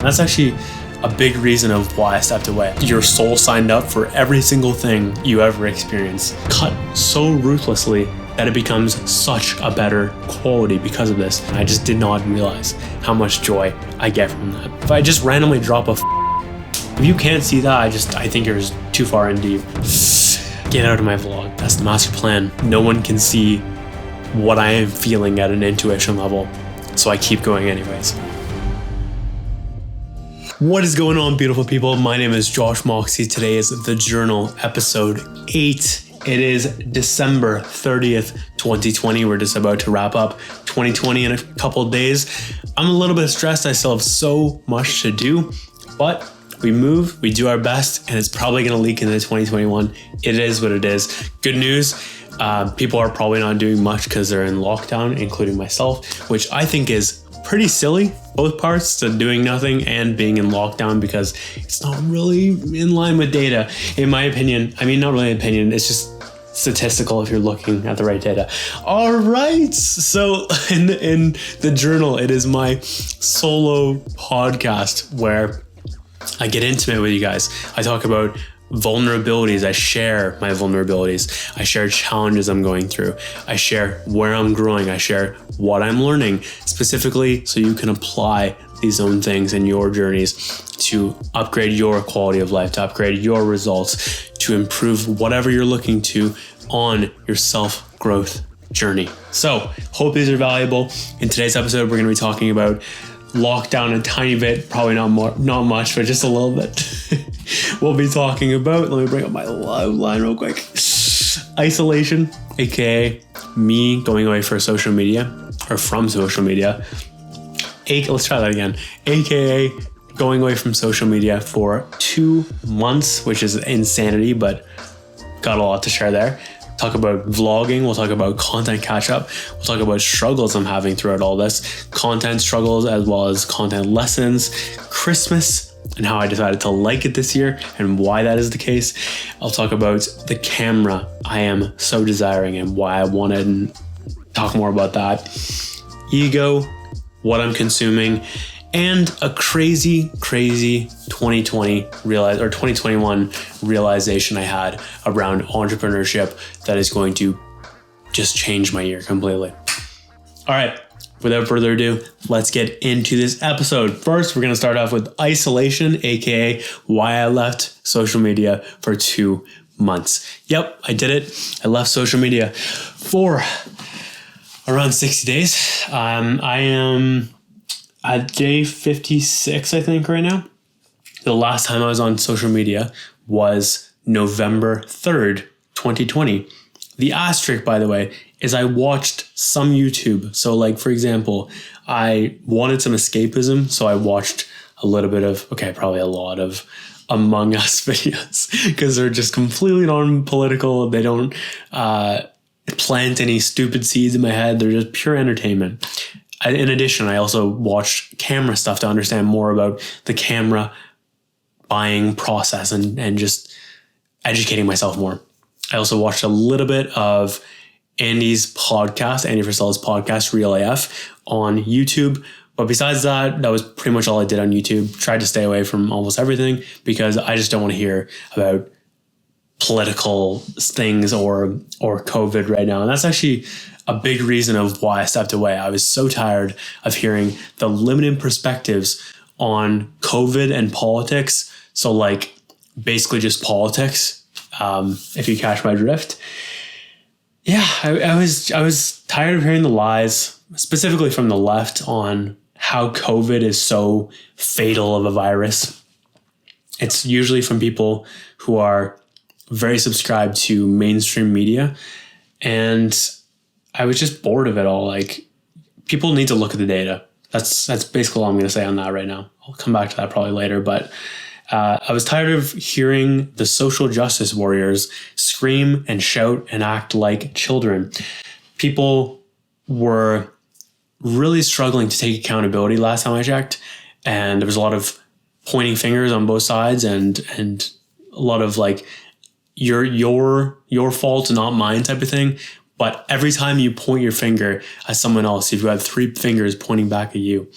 That's actually a big reason of why I stepped away. Your soul signed up for every single thing you ever experienced, cut so ruthlessly that it becomes such a better quality because of this. And I just did not realize how much joy I get from that. If I just randomly drop if you can't see that, I think you're too far in deep. Get out of my vlog. That's the master plan. No one can see what I am feeling at an intuition level, so I keep going anyways. What is going on, beautiful people? My name is Josh Moxey. Today is The Journal, episode 8. It is December 30th, 2020. We're just about to wrap up 2020 in a couple of days. I'm a little bit stressed. I still have so much to do, but we move, we do our best, and it's probably going to leak into 2021. It is what it is. Good news. People are probably not doing much because they're in lockdown, including myself, which I think is pretty silly, both parts, to doing nothing and being in lockdown, because it's not really in line with data, in my opinion. I mean, not really an opinion, it's just statistical if you're looking at the right data. All right, so in the journal, it is my solo podcast where I get intimate with you guys. I talk about vulnerabilities. I share my vulnerabilities. I share challenges I'm going through. I share where I'm growing. I share what I'm learning specifically so you can apply these own things in your journeys to upgrade your quality of life, to upgrade your results, to improve whatever you're looking to on your self-growth journey. So, hope these are valuable. In today's episode, we're going to be talking about lockdown a tiny bit, probably not much, but just a little bit. We'll be talking about, let me bring up my line real quick. Isolation, aka me going away from social media. Let's try that again. AKA going away from social media for 2 months, which is insanity, but got a lot to share there. Talk about vlogging, we'll talk about content catch up, we'll talk about struggles I'm having throughout all this, content struggles as well as content lessons, Christmas, and how I decided to like it this year and why that is the case. I'll talk about the camera I am so desiring and why I wanted, and talk more about that. Ego, what I'm consuming, and a crazy 2021 realization I had around entrepreneurship that is going to just change my year completely. All right, without further ado, let's get into this episode. First, we're going to start off with isolation, aka why I left social media for 2 months. Yep, I did it. I left social media for around 60 days. I am at day 56, I think, right now. The last time I was on social media was November 3rd, 2020. The asterisk, by the way, is I watched some YouTube. So, like, for example, I wanted some escapism, so I watched a little bit of, probably a lot of Among Us videos, because they're just completely non-political. They don't plant any stupid seeds in my head. They're just pure entertainment. In addition, I also watched camera stuff to understand more about the camera buying process and just educating myself more. I also watched a little bit of Andy Frisella's podcast, Real AF, on YouTube. But besides that, that was pretty much all I did on YouTube. Tried to stay away from almost everything because I just don't want to hear about political things or COVID right now. And that's actually a big reason of why I stepped away. I was so tired of hearing the limited perspectives on COVID and politics. So, like, basically just politics, if you catch my drift. Yeah, I was tired of hearing the lies, specifically from the left, on how COVID is so fatal of a virus. It's usually from people who are very subscribed to mainstream media, and I was just bored of it all. Like, people need to look at the data. That's basically all I'm going to say on that right now. I'll come back to that probably later, but I was tired of hearing the social justice warriors scream and shout and act like children. People were really struggling to take accountability last time I checked, and there was a lot of pointing fingers on both sides and a lot of like your fault, not mine type of thing. But every time you point your finger at someone else, you've got 3 fingers pointing back at you.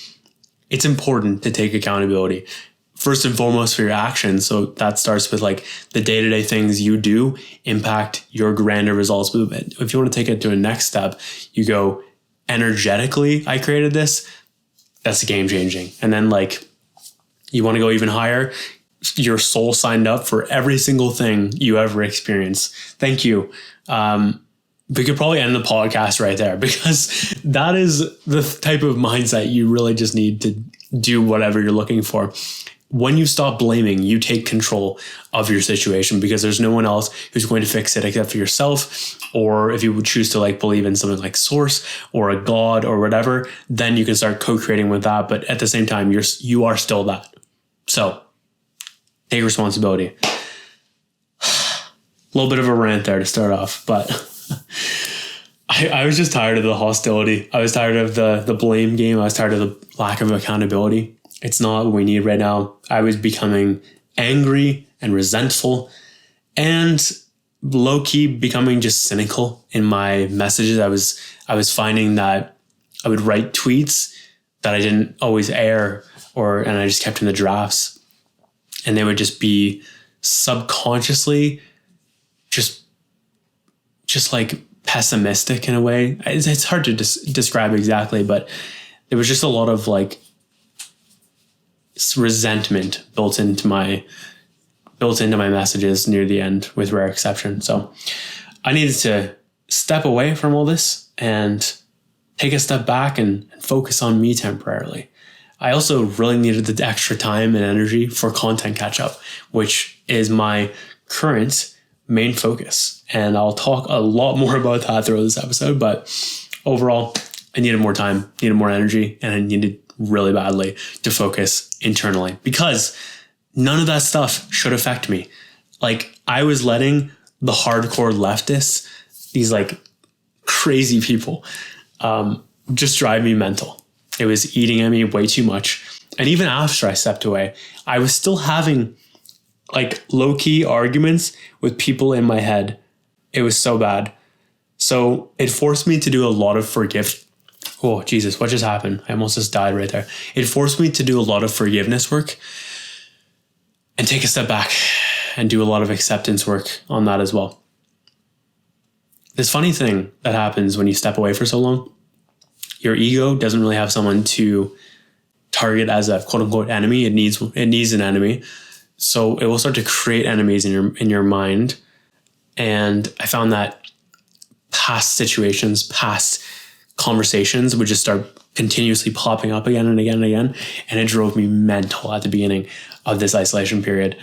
it's important to take accountability first and foremost for your actions. So that starts with like the day-to-day things you do impact your grander results movement. If you want to take it to a next step, you go energetically, I created this. That's game changing. And then like you want to go even higher. Your soul signed up for every single thing you ever experienced. Thank you. We could probably end the podcast right there because that is the type of mindset you really just need to do whatever you're looking for. When you stop blaming, you take control of your situation because there's no one else who's going to fix it except for yourself. Or if you would choose to like believe in something like source or a God or whatever, then you can start co-creating with that. But at the same time, you are still that. So take responsibility. A little bit of a rant there to start off, but I was just tired of the hostility. I was tired of the blame game. I was tired of the lack of accountability. It's not what we need right now. I was becoming angry and resentful and low-key becoming just cynical in my messages. I was finding that I would write tweets that I didn't always air and I just kept in the drafts. And they would just be subconsciously just like pessimistic in a way. It's hard to describe exactly, but there was just a lot of like resentment built into my messages near the end, with rare exception. So I needed to step away from all this and take a step back and focus on me temporarily. I also really needed the extra time and energy for content catch up, which is my current main focus. And I'll talk a lot more about that throughout this episode. But overall, I needed more time, needed more energy, and I needed really badly to focus internally because none of that stuff should affect me. Like I was letting the hardcore leftists, these like crazy people, just drive me mental. It was eating at me way too much. And even after I stepped away, I was still having like low-key arguments with people in my head. It was so bad. So it forced me to do a lot of Oh, Jesus, what just happened? I almost just died right there. It forced me to do a lot of forgiveness work and take a step back and do a lot of acceptance work on that as well. This funny thing that happens when you step away for so long, your ego doesn't really have someone to target as a quote unquote enemy. It needs an enemy. So it will start to create enemies in your mind. And I found that past situations, past conversations would just start continuously popping up again and again and again. And it drove me mental at the beginning of this isolation period.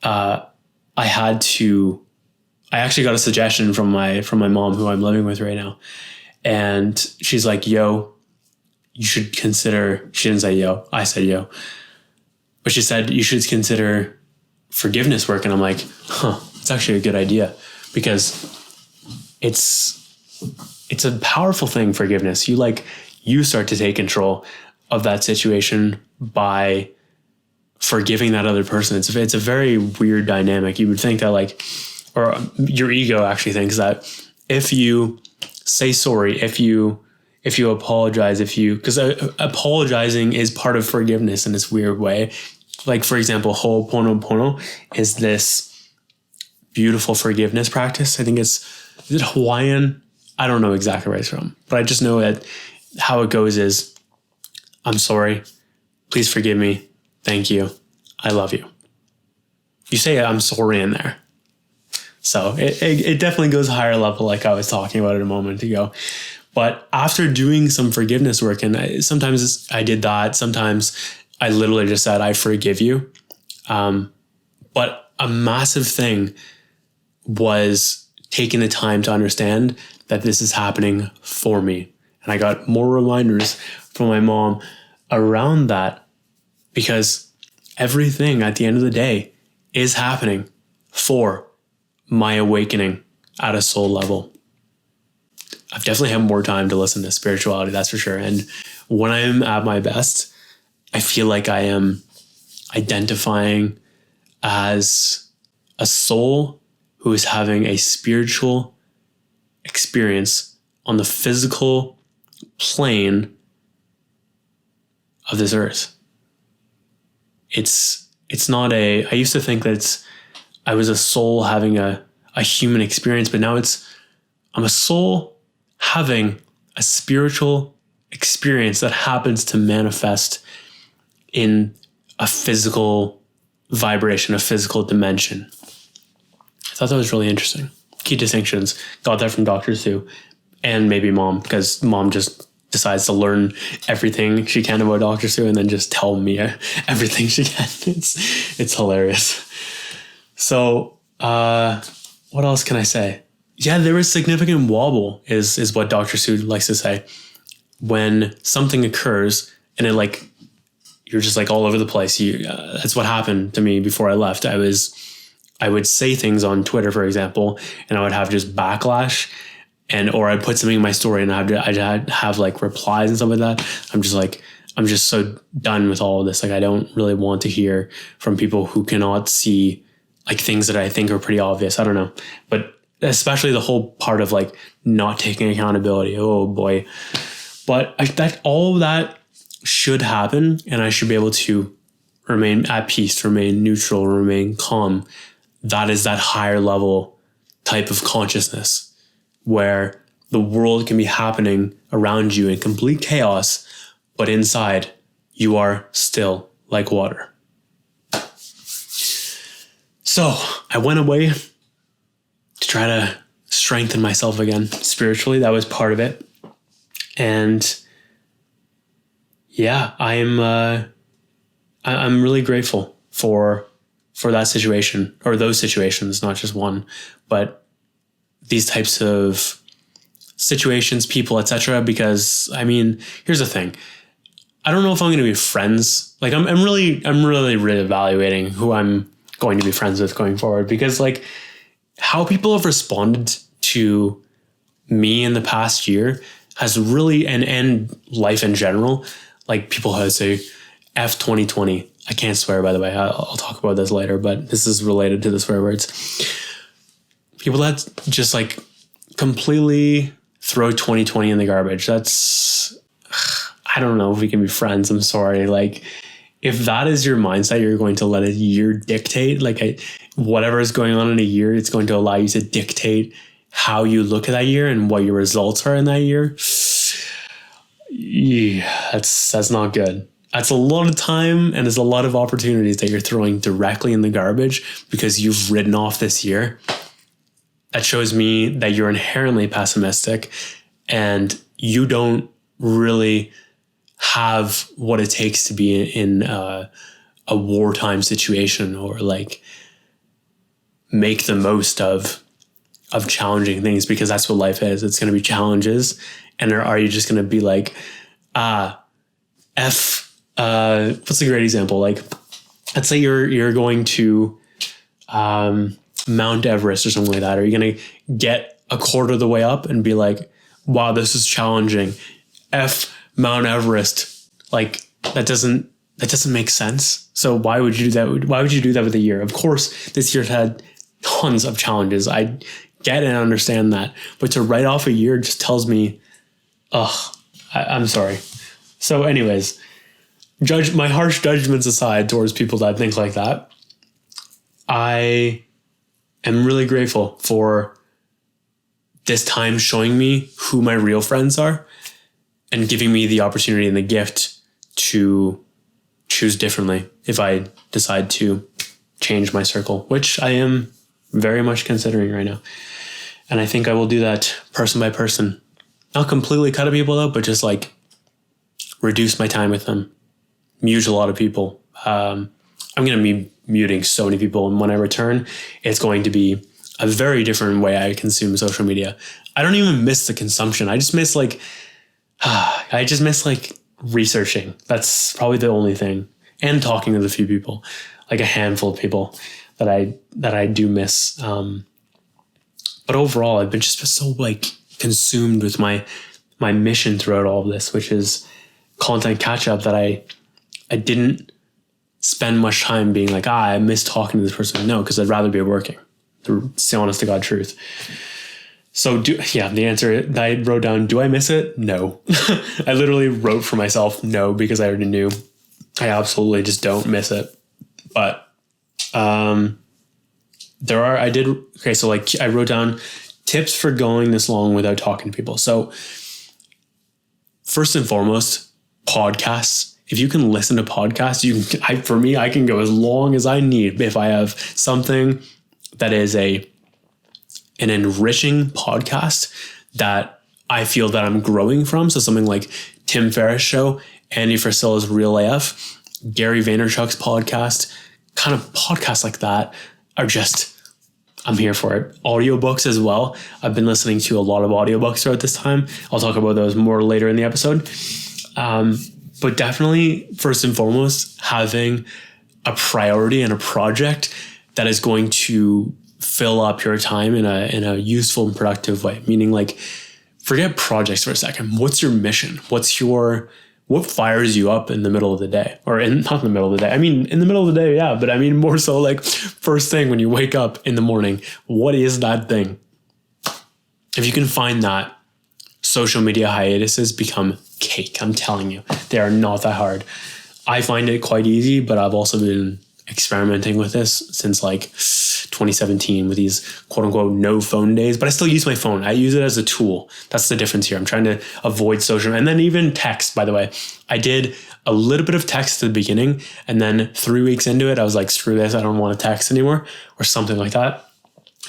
I actually got a suggestion from my mom, who I'm living with right now. And she's like, yo, you should consider, she didn't say yo, I said yo. But she said, you should consider forgiveness work. And I'm like, it's actually a good idea because it's a powerful thing, forgiveness. You start to take control of that situation by forgiving that other person. It's a very weird dynamic. You would think that or your ego actually thinks that if you say sorry, if you apologize, because apologizing is part of forgiveness in this weird way. Like, for example, Ho'oponopono is this beautiful forgiveness practice. I think is it Hawaiian? I don't know exactly where it's from, but I just know that how it goes is, I'm sorry, please forgive me, thank you, I love you. You say I'm sorry in there. So it definitely goes higher level, like I was talking about it a moment ago. But after doing some forgiveness work, and sometimes I did that, sometimes I literally just said, I forgive you. But a massive thing was taking the time to understand that this is happening for me. And I got more reminders from my mom around that, because everything at the end of the day is happening for my awakening at a soul level. I've definitely had more time to listen to spirituality, that's for sure. And when I'm at my best, I feel like I am identifying as a soul who is having a spiritual experience on the physical plane of this earth. it's not I used to think that I was a soul having a human experience, but now I'm a soul having a spiritual experience that happens to manifest in a physical vibration, a physical dimension. I thought that was really interesting. Key distinctions. Got that from Dr. Sue and maybe mom, because mom just decides to learn everything she can about Dr. Sue and then just tell me everything she can. It's hilarious. So, what else can I say? Yeah, there is significant wobble is what Dr. Sue likes to say. When something occurs and you're just like all over the place. That's what happened to me before I left. I would say things on Twitter, for example, and I would have just backlash, or I'd put something in my story and I'd have like replies and stuff like that. I'm just so done with all of this. Like, I don't really want to hear from people who cannot see like things that I think are pretty obvious. I don't know, but especially the whole part of like not taking accountability. Oh boy. But all of that should happen, and I should be able to remain at peace, remain neutral, remain calm. That is that higher level type of consciousness where the world can be happening around you in complete chaos, but inside you are still like water. So I went away to try to strengthen myself again spiritually. That was part of it. And yeah, I'm really grateful for that situation, or those situations, not just one, but these types of situations, people, etc. Because I mean, here's the thing. I don't know if I'm going to be friends. Like I'm really reevaluating who I'm going to be friends with going forward, because like how people have responded to me in the past year has really, and life in general, like people have say, F 2020. I can't swear, by the way. I'll talk about this later, but this is related to the swear words. People that just like completely throw 2020 in the garbage. I don't know if we can be friends. I'm sorry. Like, if that is your mindset, you're going to let a year dictate, whatever is going on in a year, it's going to allow you to dictate how you look at that year and what your results are in that year. Yeah, that's not good. That's a lot of time, and there's a lot of opportunities that you're throwing directly in the garbage because you've written off this year. That shows me that you're inherently pessimistic and you don't really have what it takes to be in a wartime situation, or like make the most of challenging things, because that's what life is. It's going to be challenges. And are you just going to be like, what's a great example? Like, let's say you're going to Mount Everest or something like that. Are you going to get a quarter of the way up and be like, wow, this is challenging. F Mount Everest. Like, that doesn't make sense. So why would you do that? Why would you do that with a year? Of course, this year had tons of challenges. I get and understand that. But to write off a year just tells me, I'm sorry. So anyways, my harsh judgments aside towards people that think like that, I am really grateful for this time showing me who my real friends are and giving me the opportunity and the gift to choose differently if I decide to change my circle, which I am very much considering right now. And I think I will do that person by person. Not completely cut people out, but just like reduce my time with them. Mute a lot of people. I'm going to be muting so many people. And when I return, it's going to be a very different way I consume social media. I don't even miss the consumption. I just miss researching. That's probably the only thing. And talking with a few people, like a handful of people that I do miss. But overall, I've been so like consumed with my mission throughout all of this, which is content catch up, that I didn't spend much time being like, I miss talking to this person. No, because I'd rather be working. It's the honest to God truth. So the answer that I wrote down, do I miss it? No. I literally wrote for myself no, because I already knew I absolutely just don't miss it. but I wrote down tips for going this long without talking to people. So first and foremost, podcasts. If you can listen to podcasts, I can go as long as I need. If I have something that is an enriching podcast that I feel that I'm growing from. So something like Tim Ferriss show, Andy Frisella's Real AF, Gary Vaynerchuk's podcast, kind of podcasts like that are just, I'm here for it. Audiobooks as well. I've been listening to a lot of audiobooks throughout this time. I'll talk about those more later in the episode. But definitely, first and foremost, having a priority and a project that is going to fill up your time in a useful and productive way. Meaning, like, forget projects for a second. What's your mission? What fires you up in the middle of the day? Or not in the middle of the day. I mean, in the middle of the day, yeah. But I mean, more so like first thing when you wake up in the morning. What is that thing? If you can find that, social media hiatuses become cake. I'm telling you, they are not that hard. I find it quite easy, but I've also been experimenting with this since like 2017 with these quote unquote no phone days, but I still use my phone. I use it as a tool. That's the difference here. I'm trying to avoid social, and then even text, by the way. I did a little bit of text at the beginning, and then 3 weeks into it, I was like, screw this. I don't want to text anymore or something like that.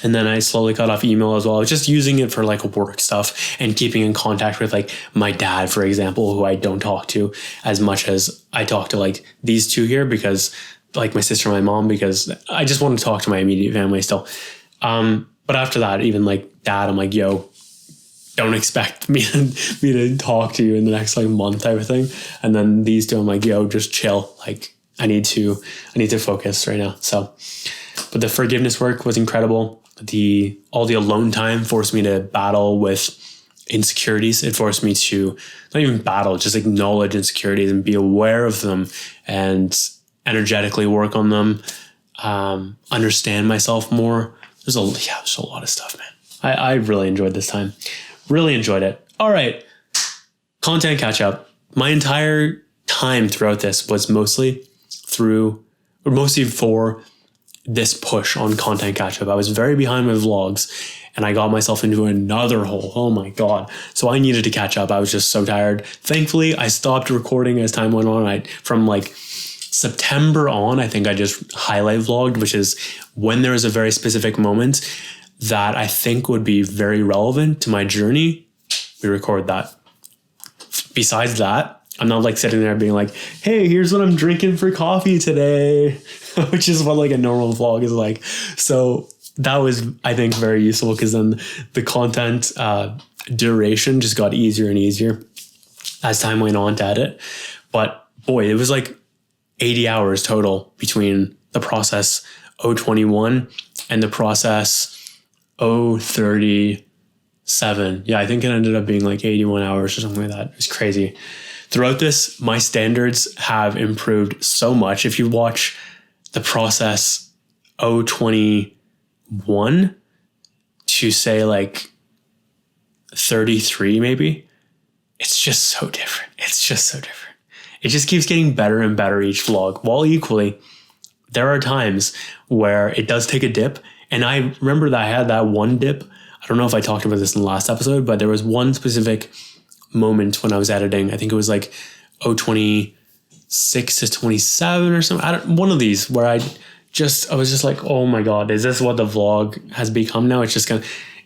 And then I slowly cut off email as well. I was just using it for like work stuff and keeping in contact with like my dad, for example, who I don't talk to as much as I talk to like these two here, because like my sister and my mom, because I just want to talk to my immediate family still. But after that, even like dad, I'm like, yo, don't expect me to talk to you in the next like month type of thing. And then these two, I'm like, yo, just chill. Like I need to focus right now. So, but the forgiveness work was incredible. All the alone time forced me to battle with insecurities. It forced me to not even battle, just acknowledge insecurities and be aware of them and energetically work on them, understand myself more. There's a lot of stuff, man. I really enjoyed this time. Really enjoyed it. All right. Content catch up. My entire time throughout this was mostly for this push on content catch up. I was very behind with vlogs and I got myself into another hole. Oh my God. So I needed to catch up. I was just so tired. Thankfully, I stopped recording as time went on. From like September on, I think I just highlight vlogged, which is when there is a very specific moment that I think would be very relevant to my journey, we record that. Besides that, I'm not like sitting there being like, hey, here's what I'm drinking for coffee today, which is what like a normal vlog is like. So that was, I think, very useful because then the content duration just got easier and easier as time went on to edit. But boy, it was like 80 hours total between the process 021 and the process 037. Yeah, I think it ended up being like 81 hours or something like that. It was crazy. Throughout this, my standards have improved so much. If you watch the process 021 to say like 33 maybe, it's just so different. It just keeps getting better and better each vlog. While equally, there are times where it does take a dip. And I remember that I had that one dip. I don't know if I talked about this in the last episode, but there was one specific moment when I was editing. I think it was like 026 to 27 or something. One of these where I was just like, oh my God, is this what the vlog has become now? It's just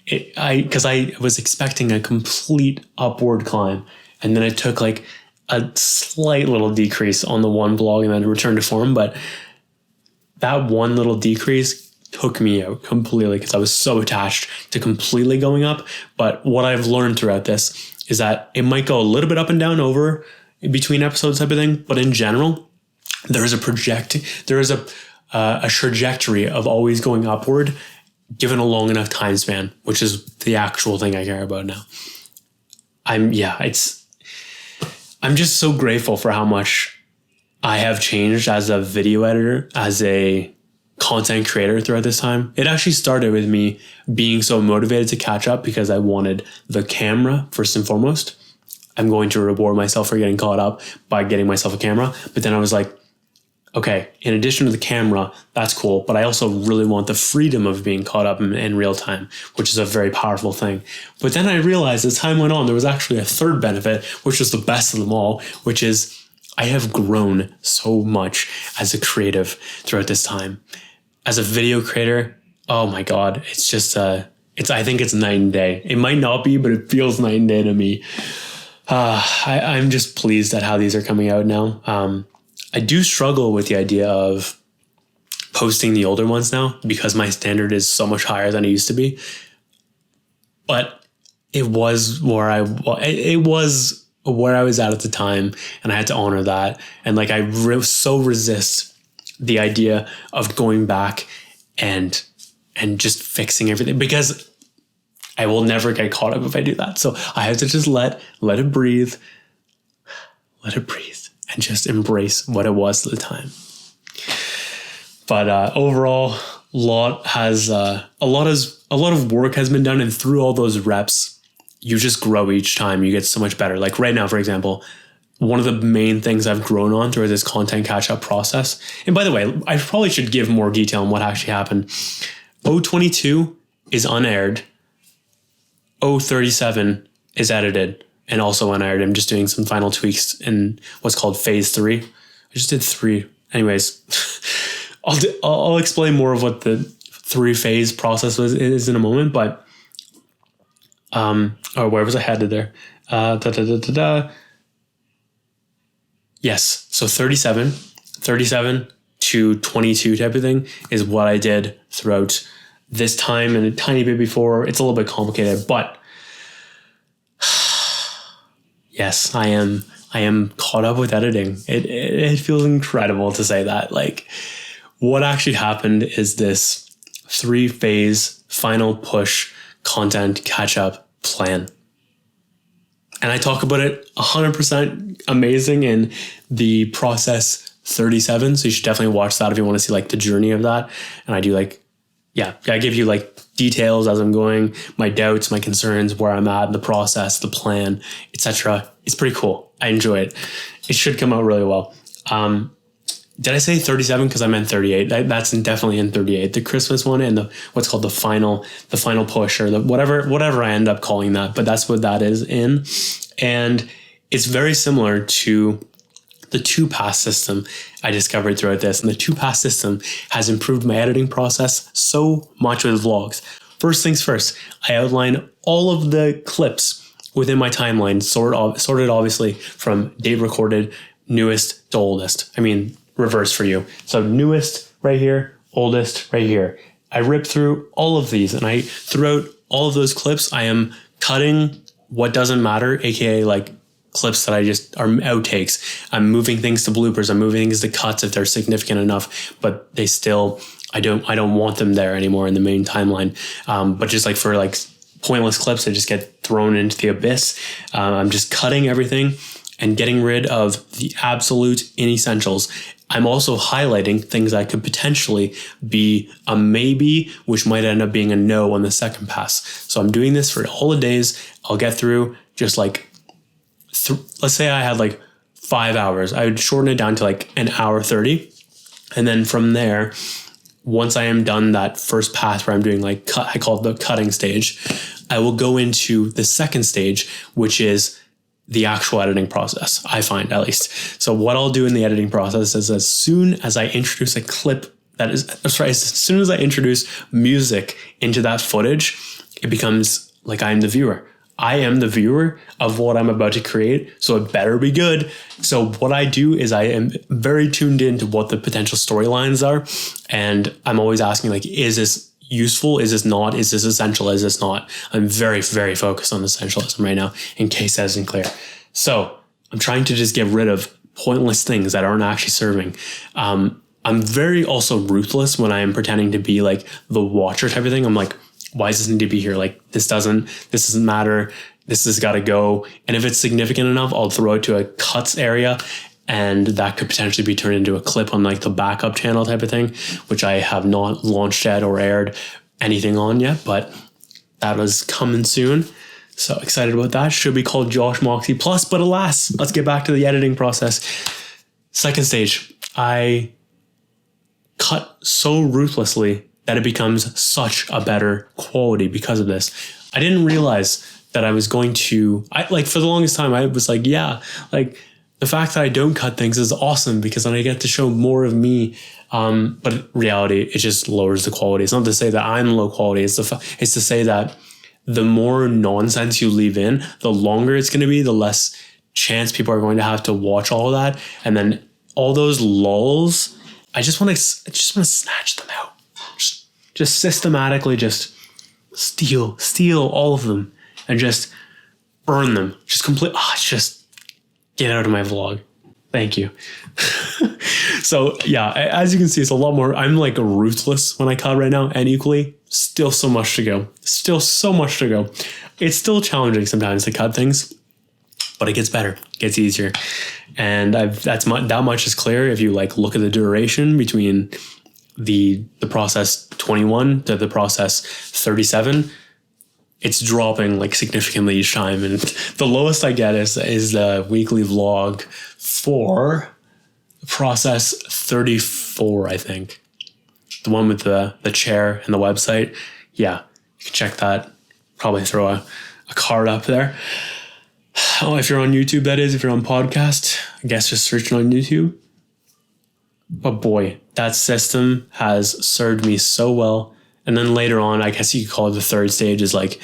because I was expecting a complete upward climb. And then it took like a slight little decrease on the one vlog and then returned to form. But that one little decrease took me out completely because I was so attached to completely going up. But what I've learned throughout this is that it might go a little bit up and down over between episodes type of thing. But in general, there is a trajectory of always going upward given a long enough time span, which is the actual thing I care about now. I'm just so grateful for how much I have changed as a video editor, as a content creator throughout this time. It actually started with me being so motivated to catch up because I wanted the camera first and foremost. I'm going to reward myself for getting caught up by getting myself a camera. But then I was like, okay, in addition to the camera, that's cool, but I also really want the freedom of being caught up in real time, which is a very powerful thing. But then I realized as time went on, there was actually a third benefit, which was the best of them all, which is I have grown so much as a creative throughout this time. As a video creator, oh my God, it's just, I think it's night and day. It might not be, but it feels night and day to me. I'm just pleased at how these are coming out now. I do struggle with the idea of posting the older ones now because my standard is so much higher than it used to be. But it was where I was at the time, and I had to honor that. And like I so resist the idea of going back and just fixing everything, because I will never get caught up if I do that. So I have to just let it breathe, and just embrace what it was at the time. But overall, a lot of work has been done, and through all those reps, you just grow each time. You get so much better. Like right now, for example, one of the main things I've grown on through this content catch-up process. And by the way, I probably should give more detail on what actually happened. 022 is unaired. 037 is edited and also unaired. I'm just doing some final tweaks in what's called phase 3. I just did 3. Anyways, I'll explain more of what the 3-phase process is in a moment, but where was I headed there? Yes. So 37 to 22 type of thing is what I did throughout this time and a tiny bit before. It's a little bit complicated, but yes, I am caught up with editing. It feels incredible to say that. Like, what actually happened is this 3-phase final push content catch up plan. And I talk about it 100% amazing in the process 37. So you should definitely watch that if you want to see like the journey of that. And I do I give you like details as I'm going, my doubts, my concerns, where I'm at in the process, the plan, etc. It's pretty cool. I enjoy it. It should come out really well. Did I say 37? Because I meant 38. That's definitely in 38. The Christmas one and what's called the final push, or the whatever I end up calling that. But that's what that is in. And it's very similar to the 2-pass system I discovered throughout this. And the 2-pass system has improved my editing process so much with vlogs. First things first, I outline all of the clips within my timeline, sorted obviously from date recorded, newest to oldest. I mean, reverse for you. So newest right here, oldest right here. I rip through all of these, and throughout all of those clips, I am cutting what doesn't matter, aka like clips that I just are outtakes. I'm moving things to bloopers. I'm moving things to cuts if they're significant enough, but they still, I don't want them there anymore in the main timeline. But just like for like pointless clips that just get thrown into the abyss, I'm just cutting everything and getting rid of the absolute inessentials. I'm also highlighting things that could potentially be a maybe, which might end up being a no on the second pass. So I'm doing this for all the days. I'll get through just like, let's say I had like 5 hours. I would shorten it down to like an hour 30. And then from there, once I am done that first pass where I'm doing like I call it the cutting stage, I will go into the second stage, which is the actual editing process, I find at least. So what I'll do in the editing process is as soon as I introduce a clip as soon as I introduce music into that footage, it becomes like I'm the viewer. I am the viewer of what I'm about to create, so it better be good. So what I do is I am very tuned into what the potential storylines are, and I'm always asking like, is this useful? Is this not? Is this essential? Is this not? I'm very, very focused on essentialism right now, in case that isn't clear. So I'm trying to just get rid of pointless things that aren't actually serving. I'm very also ruthless when I am pretending to be like the watcher type of thing. I'm like, why does this need to be here? Like, this doesn't matter. This has got to go. And if it's significant enough, I'll throw it to a cuts area, and that could potentially be turned into a clip on like the backup channel type of thing, which I have not launched yet or aired anything on yet, but that was coming soon. So excited about that. Should be called Josh Moxey Plus, but alas, let's get back to the editing process. Second stage, I cut so ruthlessly that it becomes such a better quality because of this. I didn't realize that I was going to, for the longest time, I was like, yeah, like the fact that I don't cut things is awesome because then I get to show more of me. But in reality, it just lowers the quality. It's not to say that I'm low quality. It's to say that the more nonsense you leave in, the longer it's going to be, the less chance people are going to have to watch all of that. And then all those lulls, I just want to snatch them out. Just systematically just steal all of them and just burn them. Just get out of my vlog. Thank you. So yeah, as you can see, it's a lot more, I'm like ruthless when I cut right now, and equally still so much to go. It's still challenging sometimes to cut things, but it gets better, it gets easier. And that much is clear if you like look at the duration between the process 21 to the process 37. It's dropping like significantly each time. And the lowest I get is the weekly vlog for process 34, I think. The one with the chair and the website. Yeah, you can check that. Probably throw a card up there. Oh, if you're on YouTube, that is. If you're on podcast, I guess just searching on YouTube. But boy, that system has served me so well. And then later on, I guess you could call it the third stage, is like,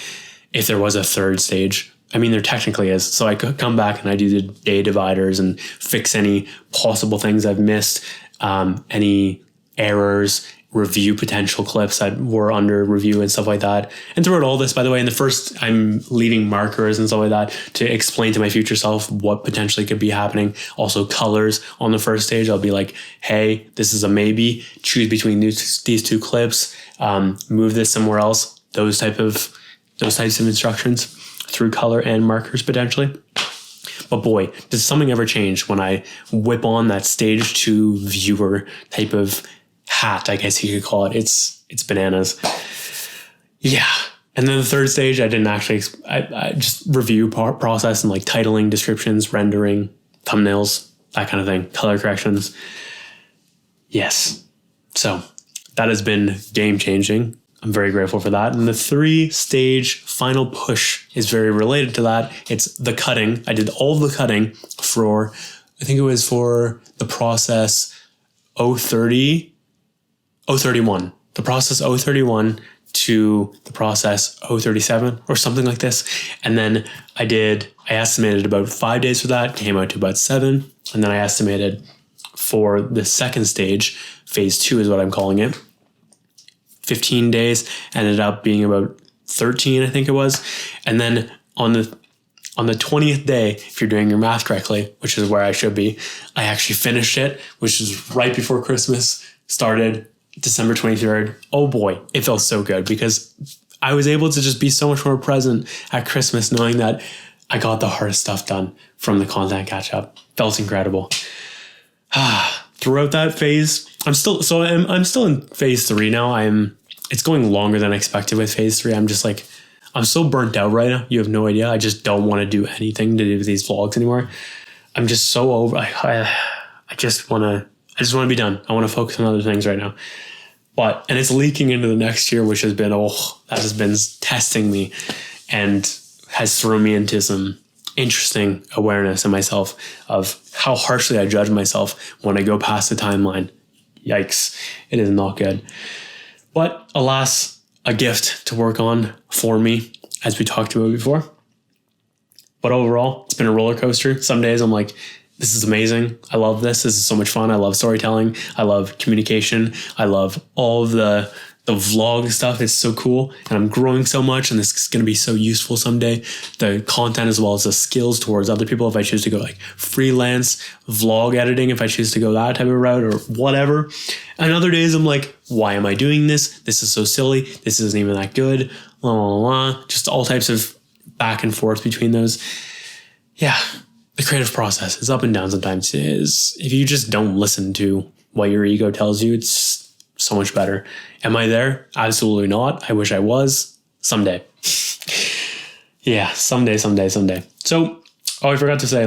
if there was a third stage. I mean, there technically is. So I could come back and I do the day dividers and fix any possible things I've missed, any errors, review potential clips that were under review and stuff like that. And throughout all this, by the way, in the first, I'm leaving markers and stuff like that to explain to my future self what potentially could be happening. Also colors on the first stage. I'll be like, hey, this is a maybe. Choose between these two clips. Move this somewhere else. Those types of instructions through color and markers potentially. But boy, does something ever change when I whip on that stage 2 viewer type of hat, I guess you could call it. It's bananas. Yeah. And then the third stage, I didn't actually, I just review process and like titling, descriptions, rendering, thumbnails, that kind of thing, color corrections. Yes. So that has been game changing. I'm very grateful for that. And the 3-stage final push is very related to that. It's the cutting. I did all the cutting for, I think it was for the process 031, the process 031 to the process 037 or something like this. And then I estimated about 5 days for that, came out to about 7. And then I estimated for the second stage, phase 2 is what I'm calling it, 15 days, ended up being about 13, I think it was. And then on the 20th day, if you're doing your math correctly, which is where I should be, I actually finished it, which is right before Christmas started, December 23rd. Oh boy, it felt so good because I was able to just be so much more present at Christmas, knowing that I got the hardest stuff done from the content catch up. Felt incredible. Throughout that phase, I'm still in phase 3 now. It's going longer than expected with phase 3. I'm just like, I'm so burnt out right now. You have no idea. I just don't want to do anything to do with these vlogs anymore. I'm just so over. I just want to be done. I want to focus on other things right now. And it's leaking into the next year, which has been testing me and has thrown me into some interesting awareness in myself of how harshly I judge myself when I go past the timeline. Yikes. It is not good. But alas, a gift to work on for me, as we talked about before. But overall, it's been a roller coaster. Some days I'm like, this is amazing. I love this. This is so much fun. I love storytelling. I love communication. I love all of the vlog stuff. It's so cool. And I'm growing so much, and this is going to be so useful someday. The content as well as the skills towards other people if I choose to go like freelance vlog editing, if I choose to go that type of route or whatever. And other days I'm like, why am I doing this? This is so silly. This isn't even that good. La, la, la. Just all types of back and forth between those. Yeah. The creative process is up and down sometimes. If you just don't listen to what your ego tells you, it's so much better. Am I there? Absolutely not. I wish I was. Someday. Yeah, someday. So, I forgot to say,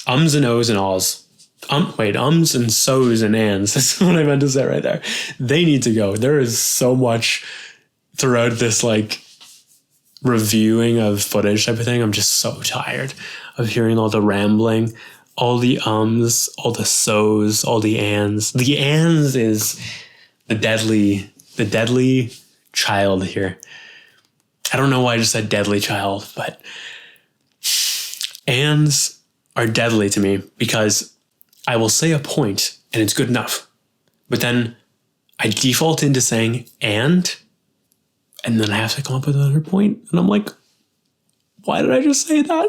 ums and ohs and ahs. ums and so's and ands. That's what I meant to say right there. They need to go. There is so much throughout this like reviewing of footage type of thing. I'm just so tired of hearing all the rambling, all the ums, all the so's, all the ands. The ands is the deadly child here. I don't know why I just said deadly child, but ands are deadly to me because I will say a point and it's good enough. But then I default into saying and then I have to come up with another point. And I'm like, why did I just say that?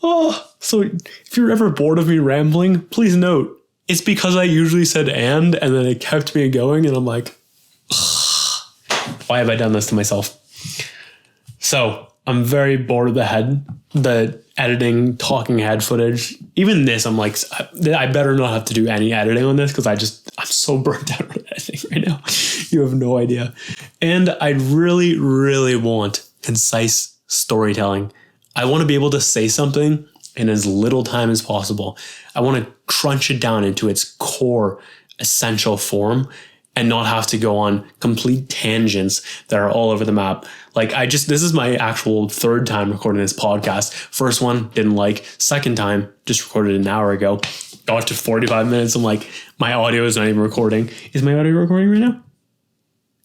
Oh, so if you're ever bored of me rambling, please note, it's because I usually said and then it kept me going. And I'm like, why have I done this to myself? So I'm very bored of the editing, talking head footage. Even this, I'm like, I better not have to do any editing on this because I'm so burnt out with editing right now. You have no idea. And I really, really want concise storytelling. I want to be able to say something in as little time as possible. I want to crunch it down into its core essential form and not have to go on complete tangents that are all over the map. Like this is my actual third time recording this podcast. First one, didn't like. Second time, just recorded an hour ago. Got to 45 minutes. I'm like, my audio is not even recording. Is my audio recording right now?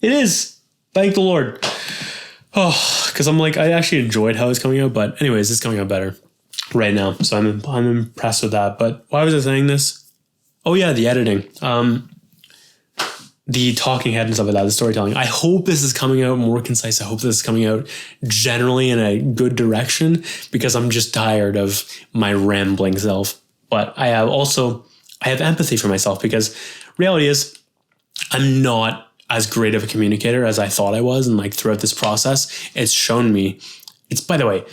It is. Thank the Lord. Oh, because I'm like, I actually enjoyed how it's coming out. But anyways, it's coming out better right now. So I'm impressed with that. But why was I saying this? Oh yeah, the editing. The talking head and stuff like that, the storytelling. I hope this is coming out more concise. I hope this is coming out generally in a good direction because I'm just tired of my rambling self. But I have empathy for myself because reality is I'm not as great of a communicator as I thought I was. And like throughout this process, it's shown me, by the way,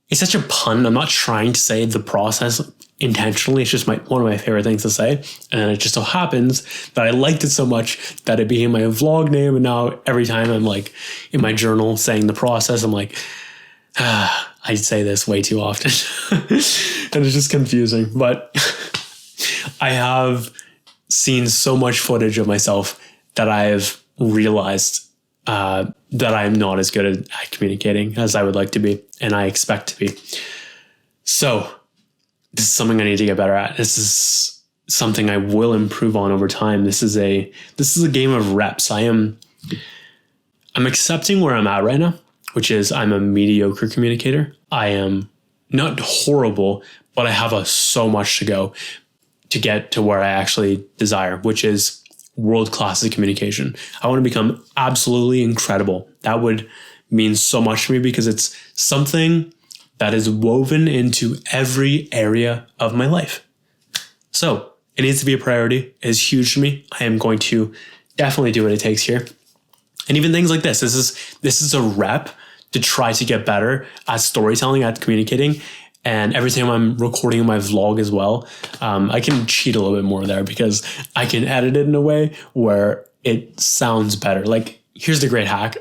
it's such a pun. I'm not trying to say the process intentionally. It's just one of my favorite things to say. And it just so happens that I liked it so much that it became my vlog name. And now every time I'm like in my journal saying the process, I'm like, I say this way too often. And it's just confusing. But I have seen so much footage of myself that I've realized that I'm not as good at communicating as I would like to be. And I expect to be. So this is something I need to get better at. This is something I will improve on over time. This is a game of reps. I'm accepting where I'm at right now, which is I'm a mediocre communicator. I am not horrible, but I have so much to go to get to where I actually desire, which is world-class at communication. I want to become absolutely incredible. That would mean so much to me because it's something that is woven into every area of my life. So it needs to be a priority. It is huge to me. I am going to definitely do what it takes here. And even things like this. This is a rep to try to get better at storytelling, at communicating. And every time I'm recording my vlog as well, I can cheat a little bit more there because I can edit it in a way where it sounds better. Like, here's the great hack.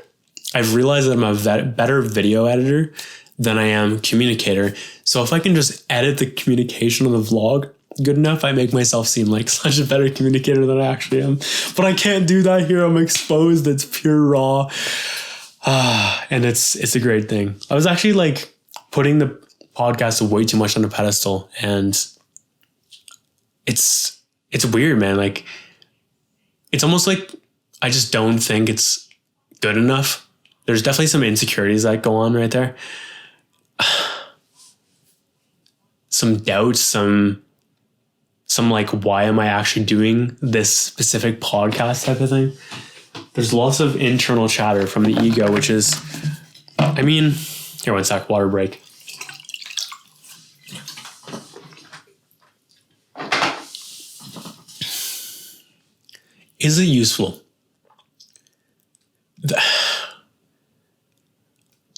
I've realized that I'm a better video editor than I am communicator. So if I can just edit the communication of the vlog good enough, I make myself seem like such a better communicator than I actually am. But I can't do that here. I'm exposed. It's pure raw. And it's a great thing. I was actually like putting the podcast way too much on a pedestal, and it's weird, man. Like, it's almost like I just don't think it's good enough. There's definitely some insecurities that go on right there. Some doubts, some like, why am I actually doing this specific podcast type of thing? There's lots of internal chatter from the ego, which is, here, one sec, water break. Is it useful?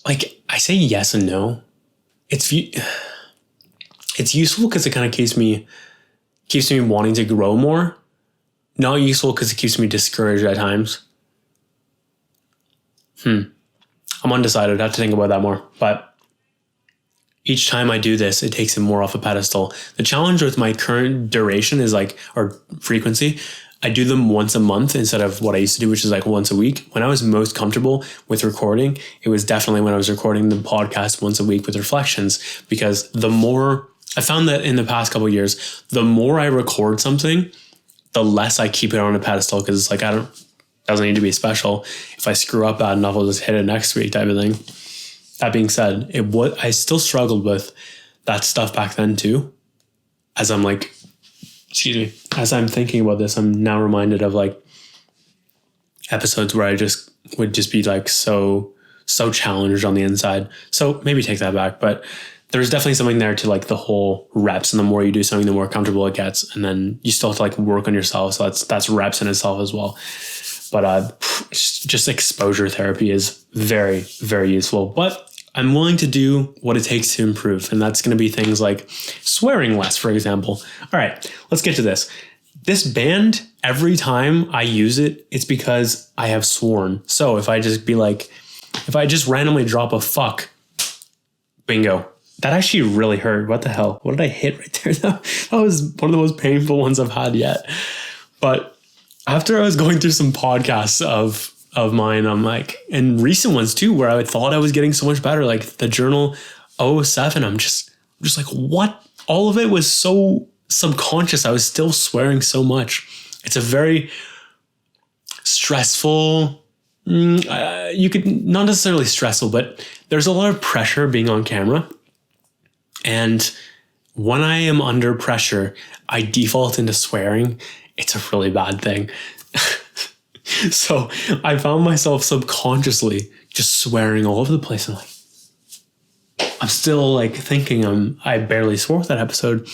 Like, I say yes and no. It's useful because it kind of keeps me wanting to grow more. Not useful because it keeps me discouraged at times. I'm undecided. I have to think about that more. But each time I do this, it takes it more off a pedestal. The challenge with my current duration is like, or frequency, I do them once a month instead of what I used to do, which is like once a week. When I was most comfortable with recording, it was definitely when I was recording the podcast once a week with reflections, because the more I found that in the past couple of years, the more I record something, the less I keep it on a pedestal, because it's like, doesn't need to be special. If I screw up bad enough, I'll just hit it next week type of thing. That being said, I still struggled with that stuff back then too. As I'm like, as I'm thinking about this, I'm now reminded of like episodes where I would be like so challenged on the inside. So maybe take that back, but there's definitely something there to like the whole reps, and the more you do something, the more comfortable it gets. And then you still have to like work on yourself. So that's reps in itself as well. But just exposure therapy is very, very useful. But I'm willing to do what it takes to improve. And that's going to be things like swearing less, for example. All right, let's get to this. This band, every time I use it, it's because I have sworn. So if I just randomly drop a fuck, bingo. That actually really hurt. What the hell? What did I hit right there? That was one of the most painful ones I've had yet. But after I was going through some podcasts of mine, I'm like, and recent ones too, where I thought I was getting so much better, like the Journal 007, I'm just like, what? All of it was so subconscious. I was still swearing so much. It's a very stressful, you could, not necessarily stressful, but there's a lot of pressure being on camera. And when I am under pressure, I default into swearing. It's a really bad thing. So I found myself subconsciously just swearing all over the place. I'm still like thinking I barely swore that episode.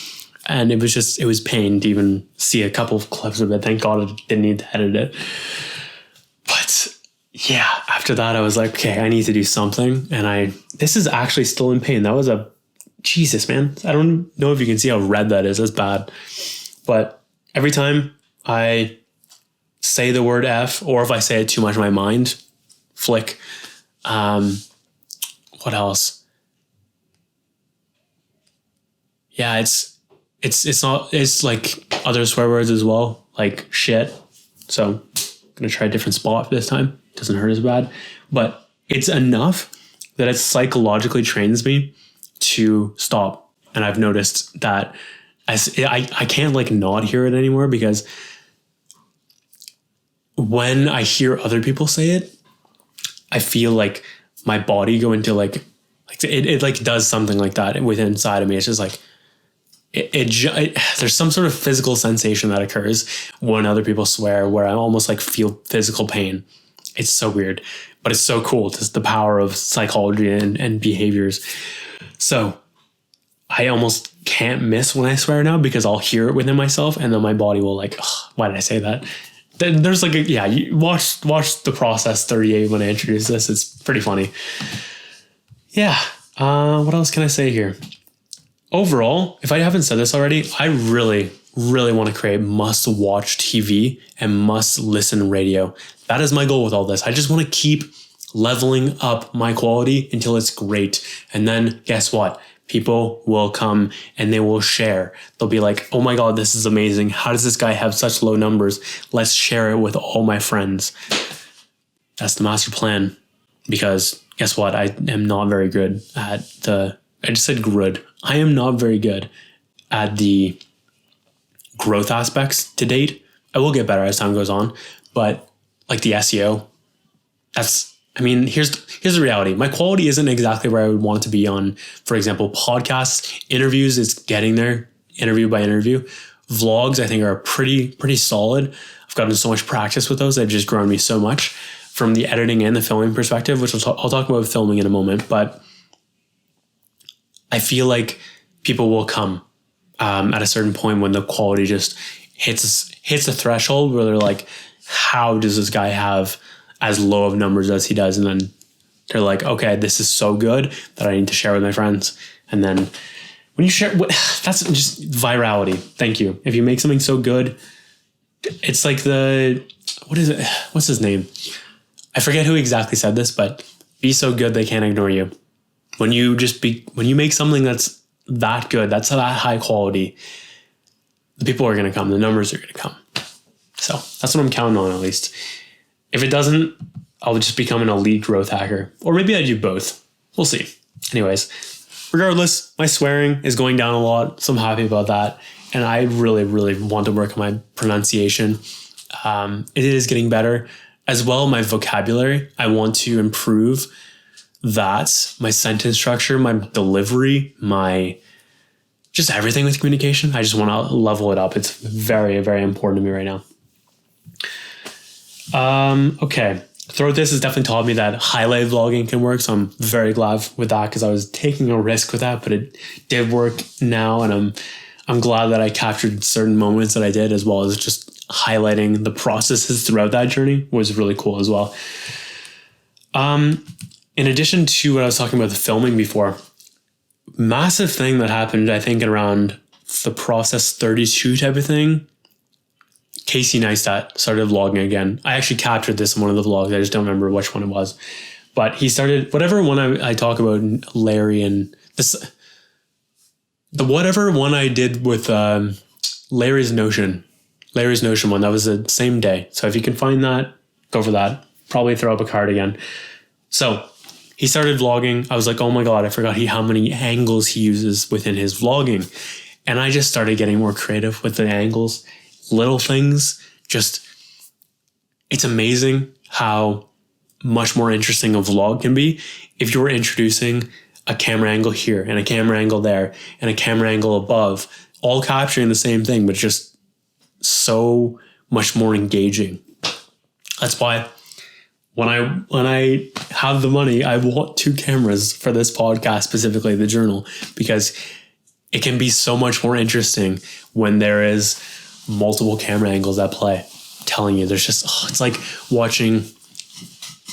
And it was pain to even see a couple of clips of it. Thank God I didn't need to edit it. But yeah, after that, I was like, okay, I need to do something. And this is actually still in pain. That was Jesus, man. I don't know if you can see how red that is. That's bad. But every time I say the word F, or if I say it too much in my mind, flick. What else? Yeah, it's like other swear words as well, like shit. So I'm going to try a different spot this time. Doesn't hurt as bad, but it's enough that it psychologically trains me to stop. And I've noticed that I can't like not hear it anymore, because when I hear other people say it, I feel like my body go into like it like does something like that within inside of me. It's just like there's some sort of physical sensation that occurs when other people swear, where I almost like feel physical pain. It's so weird, but it's so cool. Just the power of psychology and behaviors. So I almost can't miss when I swear now, because I'll hear it within myself, and then my body will like, why did I say that? Then there's like you watch the process 38 when I introduce this. It's pretty funny. Yeah. What else can I say here? Overall, if I haven't said this already, I really, really want to create must-watch TV and must-listen radio. That is my goal with all this. I just want to keep leveling up my quality until it's great. And then guess what? People will come and they will share. They'll be like, oh my God, this is amazing. How does this guy have such low numbers? Let's share it with all my friends. That's the master plan. Because guess what? I am not very good at I just said good. I am not very good at the growth aspects to date. I will get better as time goes on, but like the SEO, here's the reality. My quality isn't exactly where I would want it to be on, for example, podcasts, interviews. It's getting there, interview by interview. Vlogs, I think, are pretty solid. I've gotten so much practice with those. They've just grown me so much from the editing and the filming perspective, which I'll talk about filming in a moment. But I feel like people will come at a certain point when the quality just hits a threshold where they're like, how does this guy have as low of numbers as he does? And then they're like, okay, this is so good that I need to share with my friends. And then when you share, that's just virality. Thank you. If you make something so good, it's like what is it? What's his name? I forget who exactly said this, but be so good they can't ignore you. when you make something that's that good, that's that high quality, the people are going to come, the numbers are going to come. So that's what I'm counting on, at least. If it doesn't, I'll just become an elite growth hacker, or maybe I do both. We'll see. Anyways, regardless, my swearing is going down a lot, so I'm happy about that. And I really, really want to work on my pronunciation. It is getting better. As well, my vocabulary, I want to improve that, my sentence structure, my delivery, my just everything with communication. I just want to level it up. It's very, very important to me right now. Okay. Throughout this has definitely taught me that highlight vlogging can work. So I'm very glad with that because I was taking a risk with that, but it did work now. And I'm glad that I captured certain moments that I did, as well as just highlighting the processes throughout that journey was really cool as well. In addition to what I was talking about the filming before, massive thing that happened, I think around the process 32 type of thing, Casey Neistat started vlogging again. I actually captured this in one of the vlogs. I just don't remember which one it was. But he started, whatever one I talk about Larry and this, the whatever one I did with Larry's Notion one, that was the same day. So if you can find that, go for that. Probably throw up a card again. So he started vlogging. I was like, oh my God, I forgot how many angles he uses within his vlogging. And I just started getting more creative with the angles. Little things, just, it's amazing how much more interesting a vlog can be if you're introducing a camera angle here and a camera angle there and a camera angle above, all capturing the same thing, but just so much more engaging. That's why when I have the money, I want 2 cameras for this podcast, specifically the journal, because it can be so much more interesting when there is multiple camera angles at play. I'm telling you, there's just, it's like watching